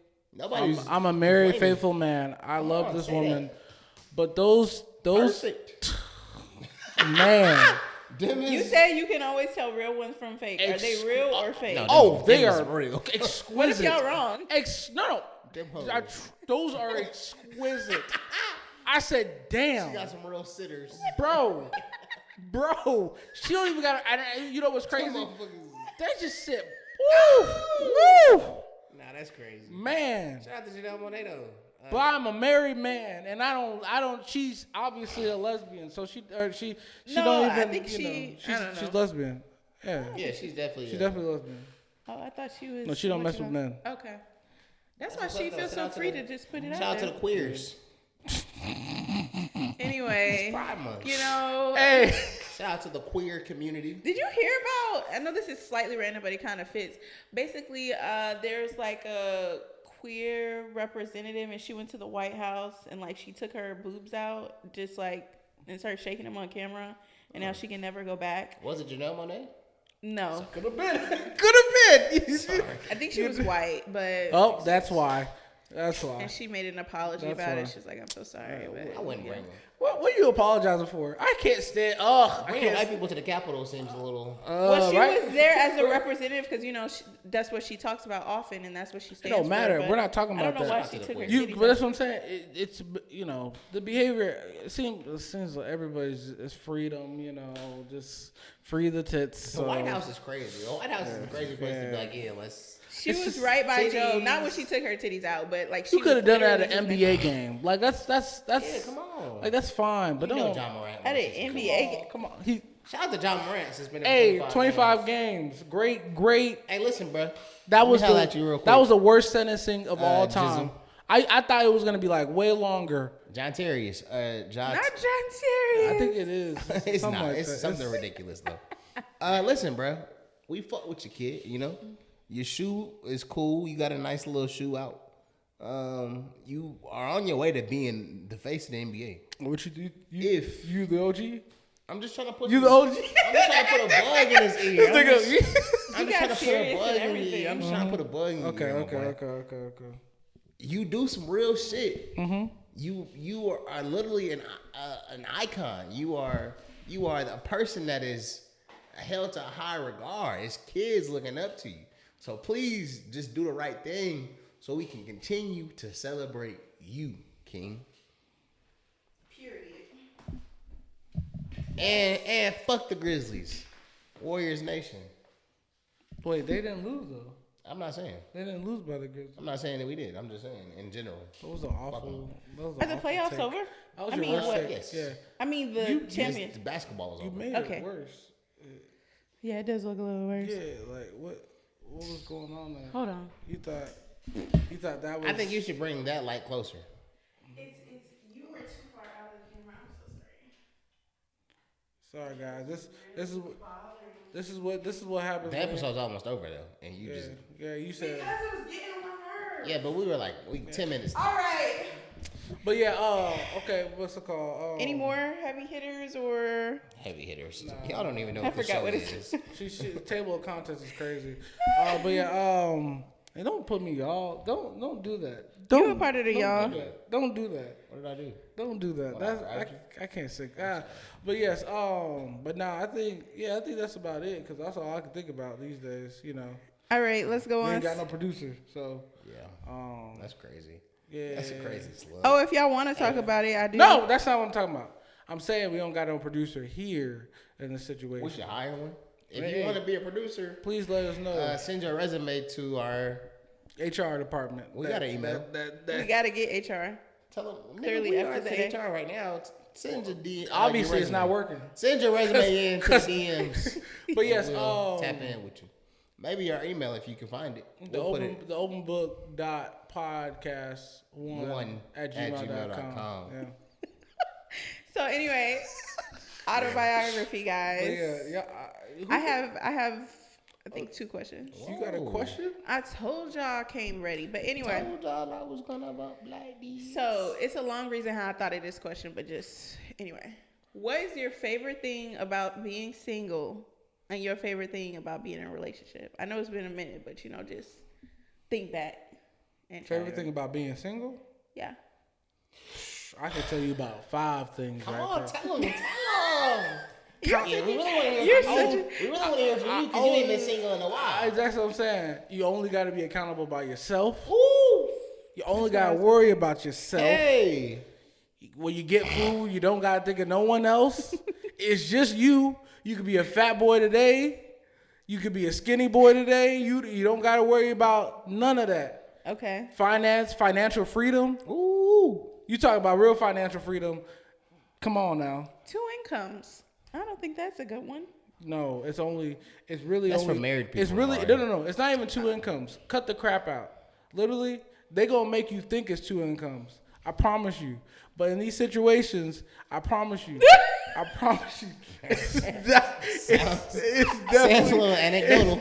I'm a married, faithful man. I love this woman. That. But those Perfect. Man. You say you can always tell real ones from fake. Are they real or fake? No, they are real. Exquisite. What if y'all wrong? No. Those are exquisite. I said, damn. She got some real sitters. Bro. She don't even got you know what's crazy? They just sit. Woo. Nah, that's crazy. Man. Shout out to Janelle Monáe though. But I'm a married man, and I don't. She's obviously a lesbian, so she don't even. I think she's lesbian. Yeah, she's definitely. She's definitely lesbian. Oh, I thought she was. No, she don't mess with men. Okay, that's why she feels so free to just put it out there. Shout out to the queers. Anyway, it's Pride Month. Hey. Shout out to the queer community. Did you hear about? I know this is slightly random, but it kind of fits. Basically, there's like a queer representative, and she went to the White House and like she took her boobs out, just like and started shaking them on camera, and now she can never go back. Was it Janelle Monáe? No, Could have been. I think she was white, but that's why. That's why. And she made an apology about it. She's like, "I'm so sorry." But I wouldn't bring her. What are you apologizing for? I can't stand. Bringing white people to the Capitol seems a little. Well, she was there as a representative because that's what she talks about often, and that's what she stands for. It don't matter. We're not talking about that. I don't know why she took her titties but that's what I'm saying. It's the behavior. It seems like everybody's is freedom. Just free the tits. The White House is crazy. The White House is a crazy place to be like, let's. She was right by Joe. Not when she took her titties out, but like she you could have done that at an NBA game. Like that's yeah, come on. Like that's fine, but don't. John Morant at an NBA game. Come on. Shout out to John Morant. It's been 25 games. Great. Hey, listen, bro. That was the worst sentencing of all time. I thought it was gonna be like way longer. John Terrius. Not John Terrius. I think it is. It's not. Like it's something ridiculous though. Listen, bro. We fuck with your kid. Your shoe is cool. You got a nice little shoe out. You are on your way to being the face of the NBA. What you do? If you the OG, I'm just trying to put you the OG. I'm just trying to put a bug in his ear. I'm just trying to put a bug in his ear. I'm just trying to put a bug in his ear. Okay. You do some real shit. Mm-hmm. You are literally an icon. You are a person that is held to a high regard. It's kids looking up to you. So please just do the right thing so we can continue to celebrate you, King. Period. And fuck the Grizzlies. Warriors Nation. Wait, they didn't lose though. I'm not saying. They didn't lose by the Grizzlies. I'm not saying that we did. I'm just saying in general. That was an awful. Are the playoffs over? Yes. Yeah. I mean the champion. The basketball is over. You made it worse. Yeah, it does look a little worse. Yeah, like what was going on there? Hold on. You thought that was. I think you should bring that light closer. It's you were too far out of the camera. I'm so sorry. Sorry guys. This is what happens. The episode's almost over though, and you just. Yeah, you said. Because it was getting on my nerves. Yeah, but we were like 10 minutes. All right. But yeah, okay, what's it called? Any more heavy hitters or heavy hitters? Nah. Y'all don't even know what the show what is. The table of contents is crazy. But yeah, and don't put me y'all. Don't do that. You a part of the y'all. Don't do that. What did I do? Don't do that. I can't say. But yes. But now I think that's about it because that's all I can think about these days. You know. All right, let's go on. We ain't got no producer, so yeah. That's crazy. Yeah, that's a crazy slug. Oh, if y'all want to talk about it, I do. No, that's not what I'm talking about. I'm saying we don't got no producer here in this situation. We should hire one. If you want to be a producer, please let us know. Send your resume to our HR department. We got an email. We got to get HR. Tell them clearly we after are the today. HR right now. Send your DM. Obviously, it's not working. Send your resume in to the DMs. But yes, we'll tap in with you. Maybe our email if you can find it. The openbook.podcast1@gmail.com. Yeah. So anyway, autobiography, guys. I have I think 2 questions. You got a question? I told y'all I came ready, but anyway. I told y'all I was gonna about black bees. So it's a long reason how I thought of this question, but just anyway. What is your favorite thing about being single and your favorite thing about being in a relationship? I know it's been a minute, but just think back. Favorite thing about being single? Yeah. I can tell you about 5 things. Come right on, there. tell them. We really want to hear from you because you ain't been single in a while. That's what I'm saying. You only got to be accountable by yourself. Ooh. You only got to worry about yourself. Hey. When you get food, you don't got to think of no one else. It's just you. You could be a fat boy today. You could be a skinny boy today. You don't got to worry about none of that. Okay. Financial freedom. Ooh. You talk about real financial freedom. Come on now. 2 incomes. I don't think that's a good one. No, that's for married people. It's really, no. It's not even 2 incomes. Cut the crap out. Literally, they going to make you think it's 2 incomes. I promise you. But in these situations, I promise you. Sounds a little anecdotal.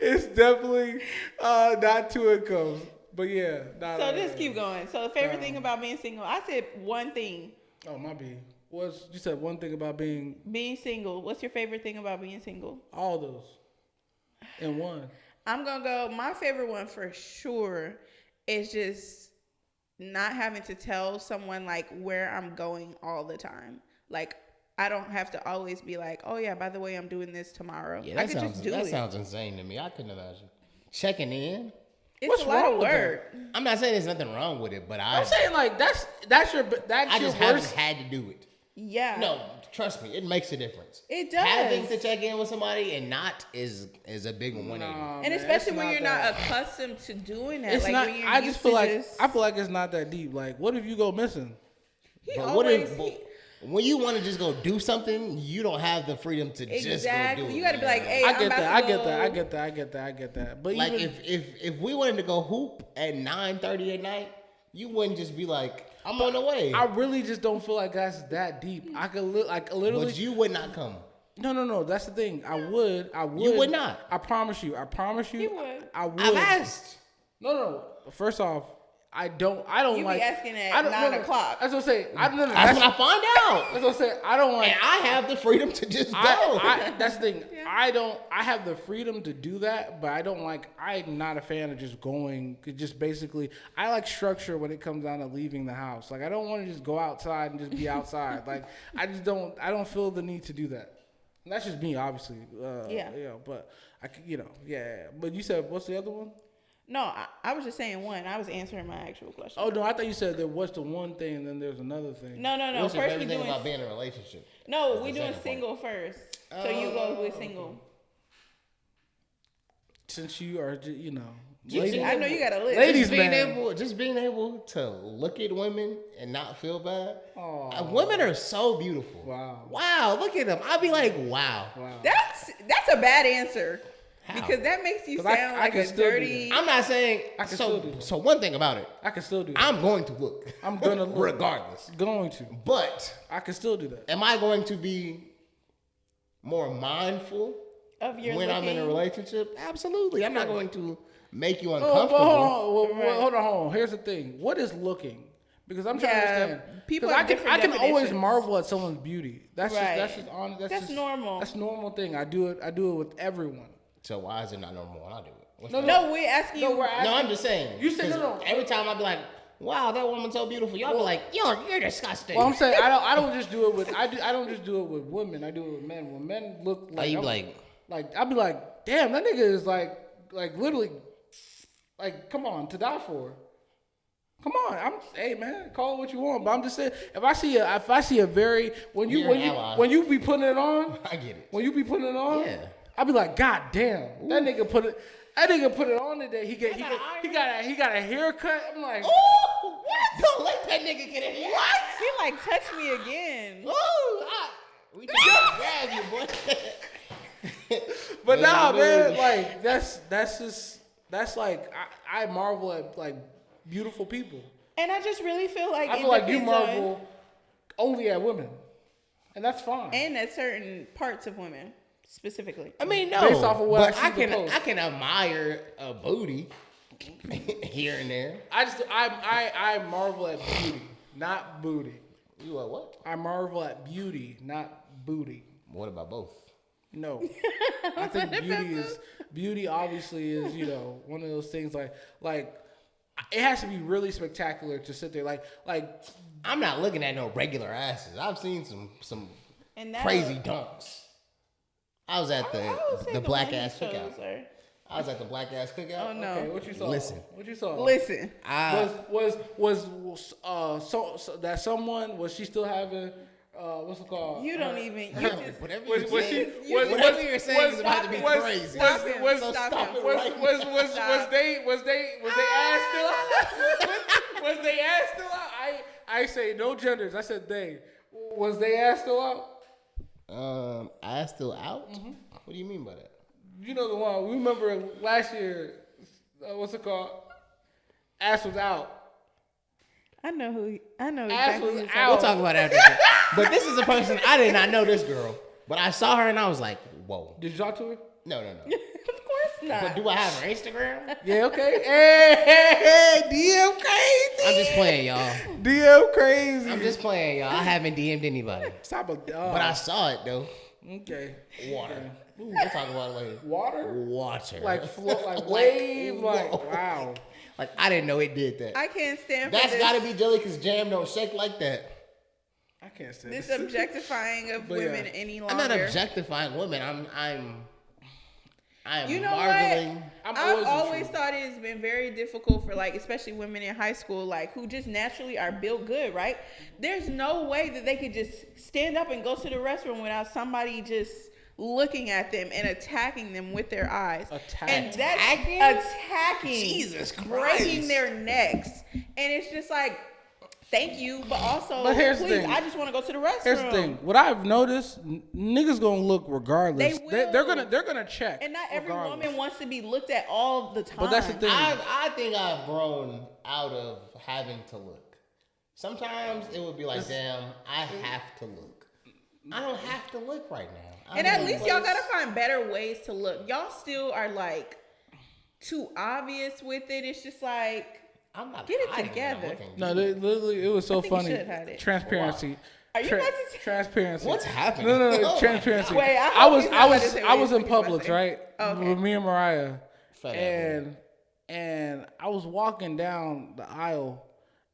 It's definitely not 2 incomes. But yeah. So just keep going. So the favorite thing about being single, I said one thing. Oh, my B. You said one thing about being single. What's your favorite thing about being single? All those. In one. I'm going to go, my favorite one for sure is just not having to tell someone like where I'm going all the time. Like I don't have to always be like, oh yeah, by the way, I'm doing this tomorrow. Yeah, that sounds insane to me. I couldn't imagine. Checking in. It's a lot of work. I'm not saying there's nothing wrong with it, but I'm saying like that's your I just haven't had to do it. Yeah. No, trust me, it makes a difference. It does. Having to check in with somebody and not is a big 180. And especially when you're not accustomed to doing that. It's like not. When you're I just feel like it's not that deep. Like, what if you go missing? When you want to just go do something, you don't have the freedom to just go do it. You got to be like, hey, I get that. But like if we wanted to go hoop at 9:30 at night, you wouldn't just be like, I'm on the way. I really just don't feel like that's that deep. I could literally. But you would not come. No. That's the thing. I would. You would not. I promise you. You would. I would. I've asked. No. First off, I don't you like. You be asking at 9 o'clock. That's what I'm saying. That's when I find out. That's what I'm saying. I don't like. And I have the freedom to just go. That's the thing. Yeah. I have the freedom to do that, but I don't like. I'm not a fan of just going. Just basically, I like structure when it comes down to leaving the house. Like I don't want to just go outside and just be outside. Like I just don't. I don't feel the need to do that. And that's just me, obviously. Yeah. But yeah. But you said what's the other one? No, I was just saying one. I was answering my actual question. Oh no, I thought you said there was the one thing and then there's another thing. No. What's your favorite thing about being in a relationship? No, we doing single first. So you go with single. Since you are, ladies, I know you got a list. Ladies, just being able to look at women and not feel bad. Women are so beautiful. Wow, look at them. I'd be like, wow. That's a bad answer. How? Because that makes you sound like a dirty. I'm not saying. So one thing about it, I can still do that. I'm going to look. I'm gonna look regardless. Going to. But I can still do that. Am I going to be more mindful of your when looking? I'm in a relationship? Absolutely. I'm not going to make you uncomfortable. Hold on. Here's the thing. What is looking? Because I'm trying to understand. People have different I can always definitions. marvel at someone's beauty. That's normal. That's a normal thing. I do it with everyone. So why is it not normal when I do it? No, we're asking you. No, I'm just saying. You said no. Every time I be like, wow, that woman's so beautiful. Y'all be like, you're disgusting. Well, I'm saying I don't just do it with I don't just do it with women. I do it with men. When men look like, you I'll be like, damn, that nigga is like literally, like, come on, to die for. Come on, hey man, call it what you want. But I'm just saying, if I see a very when you be putting it on, I get it. When you be putting it on, yeah, I'll be like, God damn, that nigga put it on today. He got a haircut. I'm like, oh, what? Don't let that nigga get in here. What? He like touched me again. We just grab you, boy. But nah, man, like that's like I marvel at like beautiful people. And I just really feel like you marvel only at women, and that's fine. And at certain parts of women specifically. I mean, no, based off of what I can admire a booty here and there. I marvel at beauty, not booty. You are what? I marvel at beauty, not booty. What about both? No, I think beauty obviously is one of those things like it has to be really spectacular to sit there like I'm not looking at no regular asses. I've seen some crazy dunks. I was at the black ass cookout. I was at the black ass cookout. Oh no! Okay, what you saw? Listen. What you saw? Listen. Was that someone? Was she still having? What's it called? You don't even. Whatever you're saying is about to be crazy. Was they ass still out? Was they ass still out? I say no genders. I said they. Was they ass still out? Ass still out? Mm-hmm. What do you mean by that? You know the one. We remember last year. What's it called? Ass was out. I know Ass was exactly. out. We'll talk about that. But this is a person I did not know this girl, but I saw her and I was like, whoa. Did you talk to her? No. Of course not. But do I have her Instagram? Yeah. Okay. Hey, DM crazy. I'm just playing, y'all. DM crazy. I'm just playing, y'all. I haven't DM'd anybody. Stop it. But I saw it though. Okay. Water. Ooh, we'll talk about it later. Water. Like like wave. Like wow. Like I didn't know it did that. I can't stand for That's this. gotta be jelly because jam don't shake like that. I can't stand this objectifying of women any longer. I'm not objectifying women. I'm you know marveling. What? I've always thought it's been very difficult for especially women in high school, who just naturally are built good, right? There's no way that they could just stand up and go to the restroom without somebody just looking at them and attacking them with their eyes. And that's attacking. Jesus Christ. Breaking their necks. And it's just like, thank you, but also, here's please, the thing. I just want to go to the restroom. Here's the thing. What I've noticed, niggas gonna look regardless. They will. They're gonna check. And not every woman wants to be looked at all the time. But that's the thing. I think I've grown out of having to look. Sometimes it would be like, damn, I have to look. I don't have to look right now. And at least y'all gotta find better ways to look. Y'all still are too obvious with it. It's just I'm not get it together. No, literally, it was so funny. Transparency. Are you guys transparency? What's happening? No, transparency. Wait, I was in Publix, right? Okay. With me and Mariah, and I was walking down the aisle.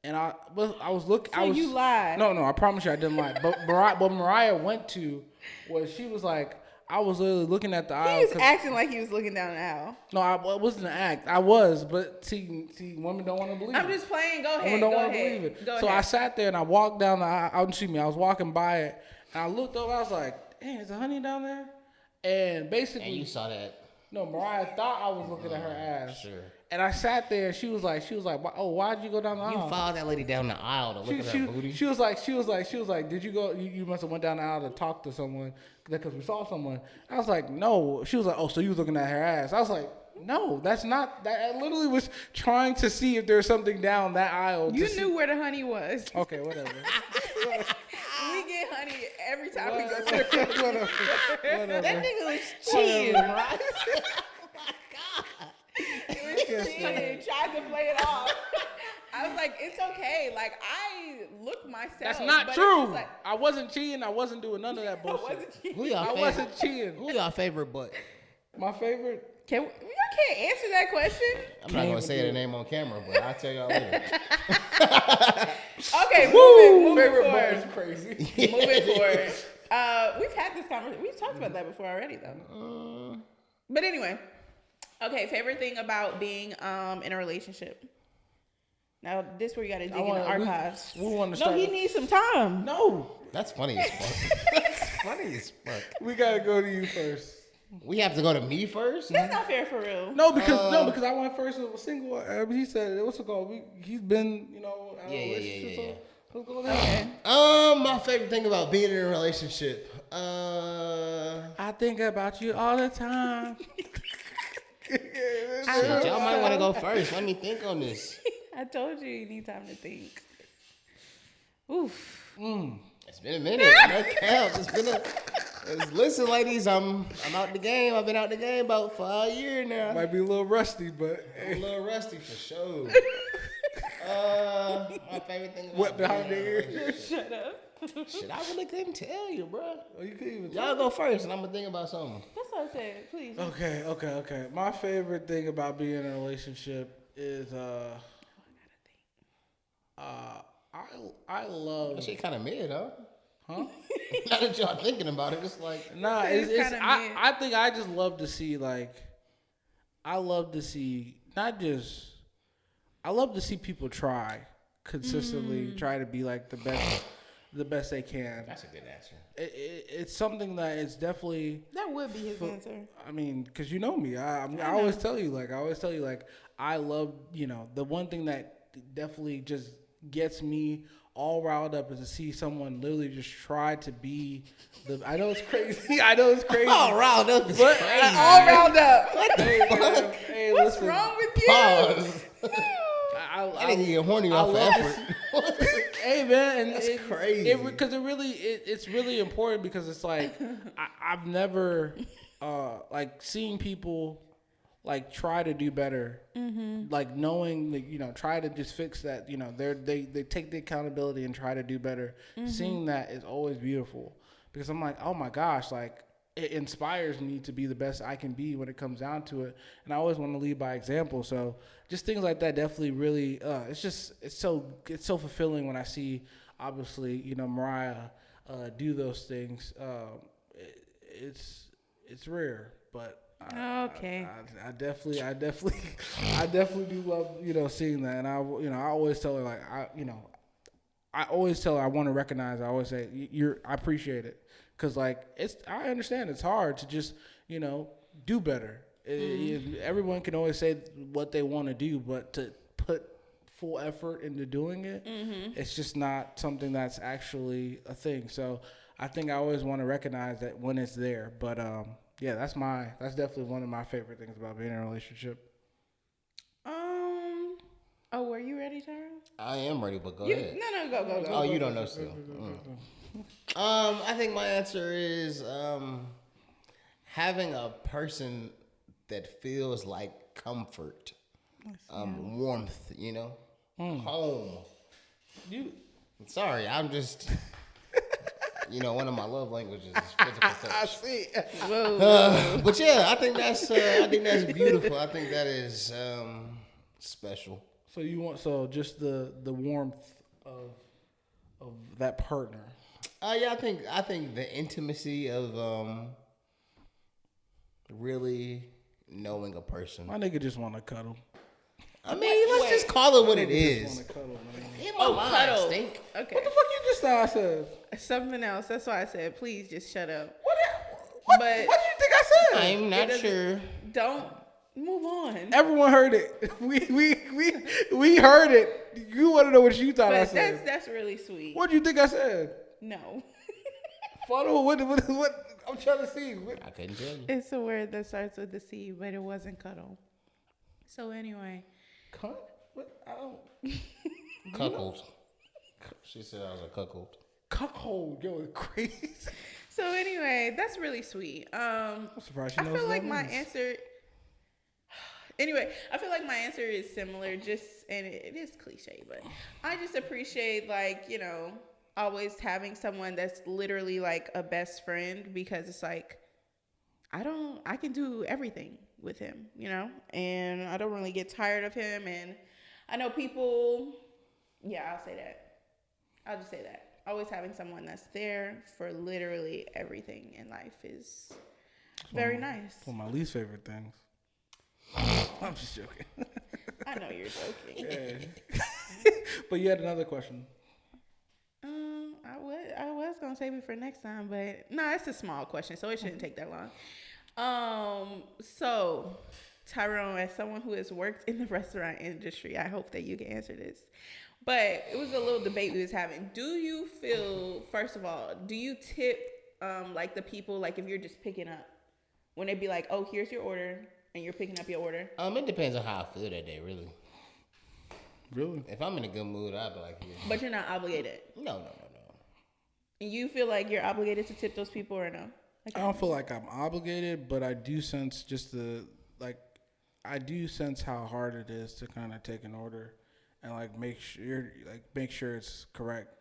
And I was looking. So you lied? No, I promise you I didn't lie. But Mariah went to was she was like, I was literally looking at the aisle. He was acting like he was looking down the aisle. No, it wasn't an act. I was, but see, women don't want to believe it. I'm just playing. Go ahead. Women don't want to believe it. So I sat there and I walked down the aisle. I was walking by it, and I looked over. I was like, "Dang, is there honey down there?" And basically, and you saw that. No, Mariah thought I was looking at her ass. Sure. And I sat there, and she was like, "Oh, why'd you go down the aisle?" You followed that lady down the aisle to look at her booty. She was like, "Did you go? You must have went down the aisle to talk to someone because we saw someone." I was like, "No." She was like, "Oh, so you was looking at her ass?" I was like, "No, that's not. That I literally was trying to see if there's something down that aisle." You knew where the honey was. Okay, whatever. We get honey every time we go to the whatever. That nigga was cheating, right? Tried to play it off. I was like, it's okay. I look myself. That's not true. I wasn't cheating. I wasn't doing none of that bullshit. I wasn't cheating. Who y'all favorite butt? My favorite? You can't answer that question. I'm not gonna say the name on camera, but I'll tell y'all later. Okay, moving Favorite forward. is crazy. Moving forward. We've had this conversation. We've talked about that before already, though. But anyway, okay. Favorite thing about being in a relationship. Now, this where you got to dig in the archives. We want to start. No, he needs some time. No, that's funny as fuck. That's funny as fuck. We gotta go to you first. We have to go to me first. That's not fair for real. No, because I went first with a single. He said, "What's it called?" He's been, Yeah. What's going on? Okay. My favorite thing about being in a relationship. I think about you all the time. Shit, y'all might want to go first. Let me think on this. I told you need time to think. Oof. It's been a minute. No cap. Listen, ladies, I'm out the game. I've been out the game about 5 years now. Might be a little rusty, but a little rusty for sure. My favorite thing about what behind the ears? Shut up. Shit, I really couldn't tell you, bro. Oh, you couldn't even Y'all go first, and I'm gonna think about something. That's what I said. Please. Okay. My favorite thing about being in a relationship is I love. That shit kind of mid, huh? Huh? Now that y'all thinking about it, it's like it's I think I just love to see I love to see people try consistently, try to be like the best they can. That's a good answer. It's something that it's definitely that would be his answer. I mean, because you know me, I always tell you I love the one thing that definitely just gets me all riled up is to see someone literally just try to be I know it's crazy. All riled up is crazy. All riled up. What the fuck? Hey, what's listen, wrong with you? Pause. I didn't get horny off of effort. Hey man, and that's crazy. Because it's really important because it's like I've never seen people try to do better, knowing try to just fix that. They take the accountability and try to do better. Seeing that is always beautiful because I'm like, oh my gosh, it inspires me to be the best I can be when it comes down to it, and I always want to lead by example. So just things like that definitely really it's so fulfilling when I see obviously Mariah do those things. It's rare, but okay. I definitely do love seeing that, and I always tell her I always tell her I want to recognize. I always say I appreciate it because I understand it's hard to just do better. Everyone can always say what they want to do, but to put full effort into doing it, it's just not something that's actually a thing. So I think I always want to recognize that when it's there, but yeah, that's definitely one of my favorite things about being in a relationship. Oh, were you ready, Tara? I am ready, but go ahead. No, go. Oh, you don't know still. I think my answer is having a person that feels like comfort, warmth, home. Sorry, I'm just. One of my love languages is physical touch. I see. But yeah, I think that's beautiful. I think that is special. So just the warmth of that partner. Yeah, I think the intimacy of really knowing a person. My nigga just want to cuddle. I mean, let's just call it what it is. Cuddle. Cuddle. Stink. Okay. What the fuck you just thought I said? Something else. That's why I said, please just shut up. What do you think I said? I'm not sure. Don't move on. Everyone heard it. We heard it. You want to know what you thought I said? That's really sweet. What do you think I said? No. Follow what I'm trying to see. I couldn't tell you. It's a word that starts with a C, but it wasn't cuddle. So anyway. Cunt? What? I don't. Cuckold. She said I was a cuckold. Cuckold, yo, crazy. So anyway, that's really sweet. I'm surprised I feel like my answer. Anyway, I feel like my answer is similar. And it is cliche, but I just appreciate always having someone that's literally like a best friend because it's like I can do everything. with him, you know, and I don't really get tired of him. And I know people, yeah, I'll say that. I'll just say that. Always having someone that's there for literally everything in life is very nice. One of my least favorite things. I'm just joking. I know you're joking. Yeah. But you had another question. I was gonna save it for next time, but no, it's a small question, so it shouldn't take that long. So Tyrone, as someone who has worked in the restaurant industry, I hope that you can answer this. But it was a little debate we was having. Do you feel, first of all, do you tip like the people, like if you're just picking up, when they be like, oh, here's your order, and you're picking up your order? It depends on how I feel that day, really. Really? If I'm in a good mood, I'll be like, yeah. But you're not obligated? No. And you feel like you're obligated to tip those people or no? I don't feel like I'm obligated, but I do sense I do sense how hard it is to kind of take an order and make sure it's correct.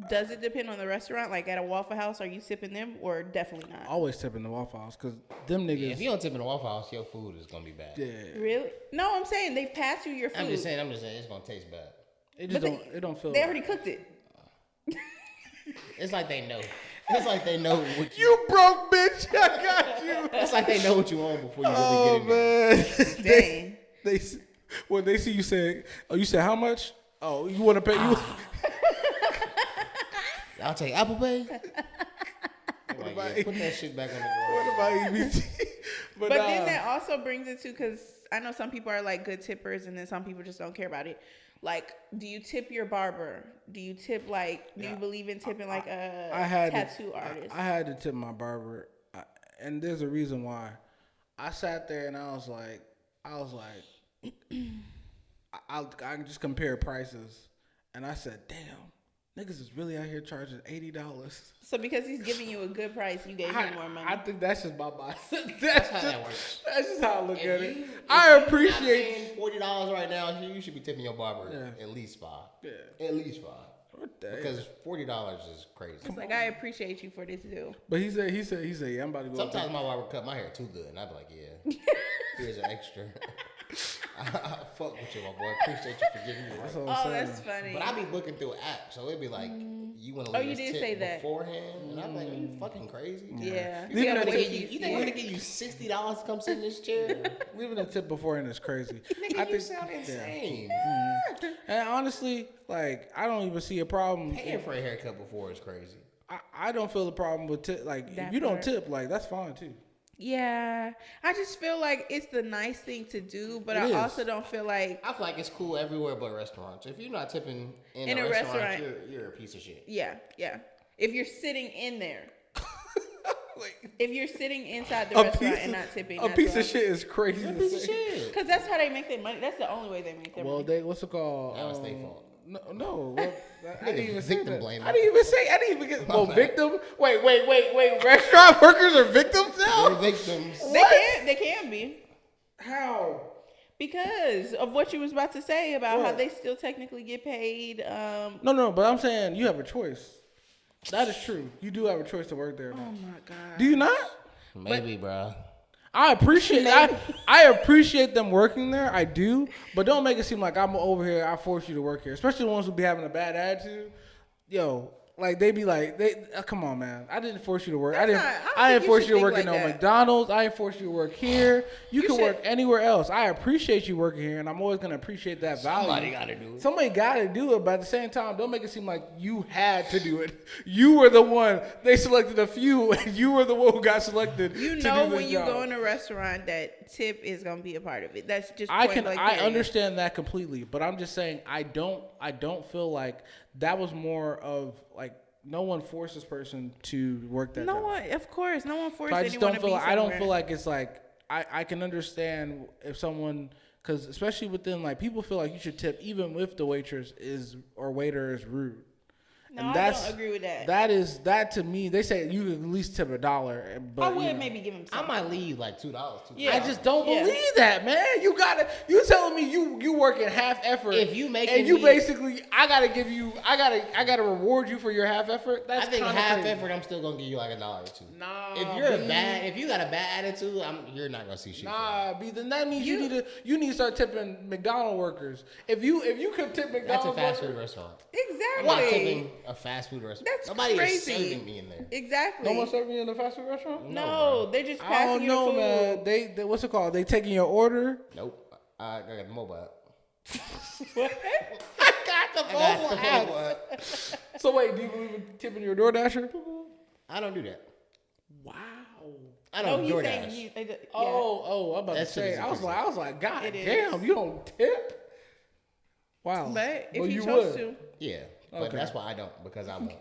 Does it depend on the restaurant? Like at a Waffle House, are you tipping them or definitely not? Always tipping the Waffle House because them niggas. Yeah, if you don't tip in the Waffle House, your food is gonna be bad. Yeah. Really? No, I'm saying they pass you your food. I'm just saying it's gonna taste bad. It don't feel. They already cooked it. It's like they know. It's like they know what you broke, bitch. I got you. It's like they know what you want before you really get in there. Dang. When they see you say, oh, you said how much? Oh, you want to pay you? I'll take Apple Pay. Put that shit back on the ground. What about EBT? But then that also brings it to, because I know some people are like good tippers and then some people just don't care about it. Like, do you tip your barber? Do you tip do you believe in tipping like a tattoo artist? I had to tip my barber, and there's a reason why. I sat there and I was like, I just compared prices, and I said, damn, niggas is really out here charging $80. So because he's giving you a good price, you gave him more money. I think that's just my mindset. That's how that works. That's just how I look at it. I appreciate $40 right now. You should be tipping your barber at least $5. Yeah, at least $5. Because $40 is crazy. It's like, I appreciate you for this deal. But he said, yeah, I'm about to go. Sometimes my barber cut my hair too good, and I'd be like, yeah, here's an extra. I fuck with you, my boy. Appreciate you for giving me that. Oh, that's funny. But I be looking through an app, so it'd be like, you want to leave this tip beforehand? And I'm like, are you fucking crazy? Yeah. You think I'm gonna give you $60 to come sit in this chair? Leaving a tip beforehand is crazy. I think you sound insane. Yeah. And honestly, I don't even see a problem. Paying for a haircut before is crazy. I don't feel the problem with tip. If you don't tip, that's fine too. Yeah, I just feel like it's the nice thing to do, but I also don't feel like... I feel like it's cool everywhere but restaurants. If you're not tipping in a restaurant, you're a piece of shit. Yeah. If you're sitting in there. If you're sitting inside the restaurant and not tipping. A piece of shit is crazy. A piece of shit. Because that's how they make their money. That's the only way they make their money. What's it called? That was their fault. No. I didn't even say that. Blame I didn't even get. Well, victim. Wait. Restaurant workers are victims now. They're victims. They can be. How? Because of what you was about to say about how they still technically get paid. No. But I'm saying you have a choice. That is true. You do have a choice to work there. Oh my God. Do you not? Maybe, bro. I appreciate them working there. I do, but don't make it seem like I'm over here. I force you to work here, especially the ones who be having a bad attitude. Yo, they be like, come on, man. I didn't force you to work. I didn't force you to work at no McDonald's. I didn't force you to work here. You can work anywhere else. I appreciate you working here, and I'm always gonna appreciate that value. Somebody got to do it. Somebody got to do it, but at the same time, don't make it seem like you had to do it. You were the one. They selected a few, and you were the one who got selected. You know, when you go in a restaurant, that tip is gonna be a part of it. That's just. I understand that completely, but I'm just saying I don't feel like that was more of no one forced this person to work that. No one, of course, no one forced so anyone to be somewhere. I don't feel like it's I can understand if someone, because especially within people feel like you should tip even if the waitress or waiter is rude, No, I don't agree with that. That to me, they say you can at least tip $1, but I would maybe give him something. I might leave like $2. Yeah. I just don't believe that, man. You telling me you working half effort. If you make and you basically, I gotta reward you for your half effort. That's I think half crazy. effort, I'm still gonna give you like $1 or $2. Nah, if you got a bad attitude, you're not gonna see shit. Nah, B, then that means you need to start tipping McDonald's workers. If you could tip McDonald's, that's a fast food restaurant. Exactly. I'm not tipping a fast food restaurant. That's Nobody crazy. is serving me in there. Exactly. No one serving you in a fast food restaurant? No, they just passing you the food. Man. They what's it called? They taking your order? Nope. I got the mobile app. What? I got the mobile app. So wait, do you believe in tipping your DoorDasher? I don't do that. Wow. I don't DoorDash. Yeah. Oh, I'm about to say. I was like, God damn, you don't tip? Wow. But if you chose to. Yeah. But Okay. that's why I don't, because I won't.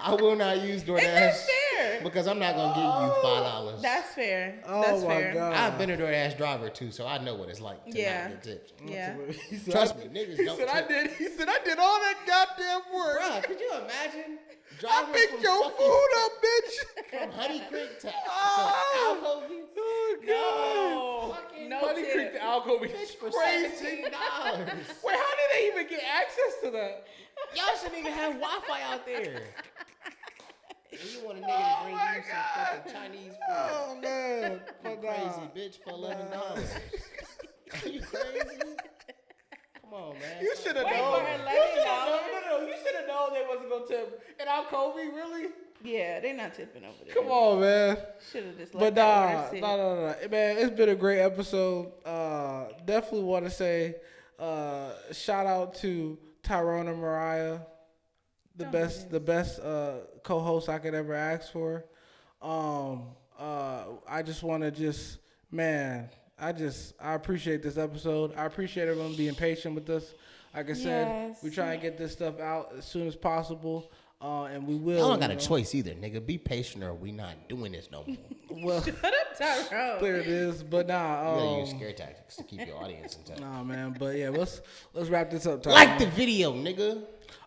I will not use DoorDash. That's fair. Because I'm not gonna give you $5. That's fair. Oh That's my fair. God. I've been a DoorDash driver too, so I know what it's like to not get tips. Yeah. Trust me, niggas don't tip. He said I did all that goddamn work. Bruh, could you imagine I driving picked your food up, bitch. from Honey Creek to Oh. Alcovey? No. No Honey tip. Creek to Alcove is For crazy. $17. Wait, how did they even get access to that? Y'all shouldn't even have Wi-Fi out there. And you want a nigga to bring you some fucking Chinese food. Oh man, You crazy bitch for $11. Are you crazy? Come on, man. You should have Wait, known. for $11? No. You should have known they wasn't gonna tip. And Alcove, really? Yeah, they're not tipping over there. Come on, man. Should have just But let that order sit. no. Man, it's been a great episode. Definitely want to say shout out to Tyrone and Mariah, the best co-host I could ever ask for. I just want to I appreciate this episode. I appreciate everyone being patient with us. Like I said, we try and get this stuff out as soon as possible. And we will. Y'all don't got a choice either, nigga. Be patient or we not doing this no more. Well, Shut up, Tyrone. there it is. But You gotta use scare tactics to keep your audience intact. Nah, man. But yeah, let's wrap this up. Tyrone. Like the video, nigga.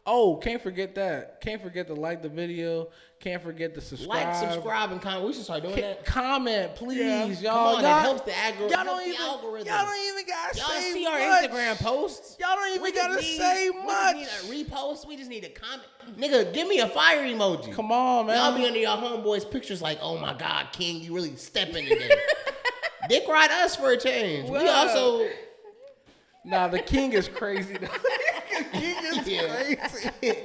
Oh, can't forget that. Can't forget to like the video. Can't forget to subscribe. Like, subscribe, and comment. We should start doing that. Comment, please, y'all. Come on, y'all, it helps the algorithm. Y'all don't even gotta Y'all say see our much. Instagram posts? Y'all don't even gotta say much. We just need a repost. We just need a comment. Nigga, give me a fire emoji. Come on, man. Y'all be under y'all homeboys' pictures like, oh my God, King, you really stepping today. Dick ride us for a change. We also... Nah, the king is crazy. The king is crazy.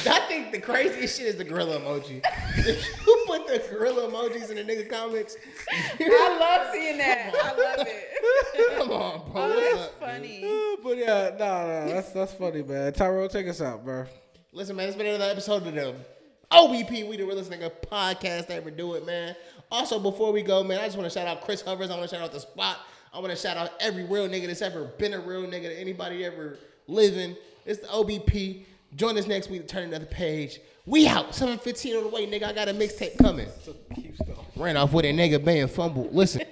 I think the craziest shit is the gorilla emoji. If you put the gorilla emojis in the nigga comments, I love seeing that. I love it. come on, bro. Oh, What's that's up, funny. dude? But yeah, nah, that's funny, man. Tyrone, take us out, bro. Listen, man, it's been another episode of the OBP, We the Realest Nigga podcast that ever do it, man. Also, before we go, man, I just want to shout out Chris Hovers. I want to shout out The Spot. I want to shout out every real nigga that's ever been a real nigga that anybody ever living. It's the OBP. Join us next week to turn another page. We out. 7:15 on the way, nigga. I got a mixtape coming. Keeps going. Ran off with a nigga being fumbled. Listen.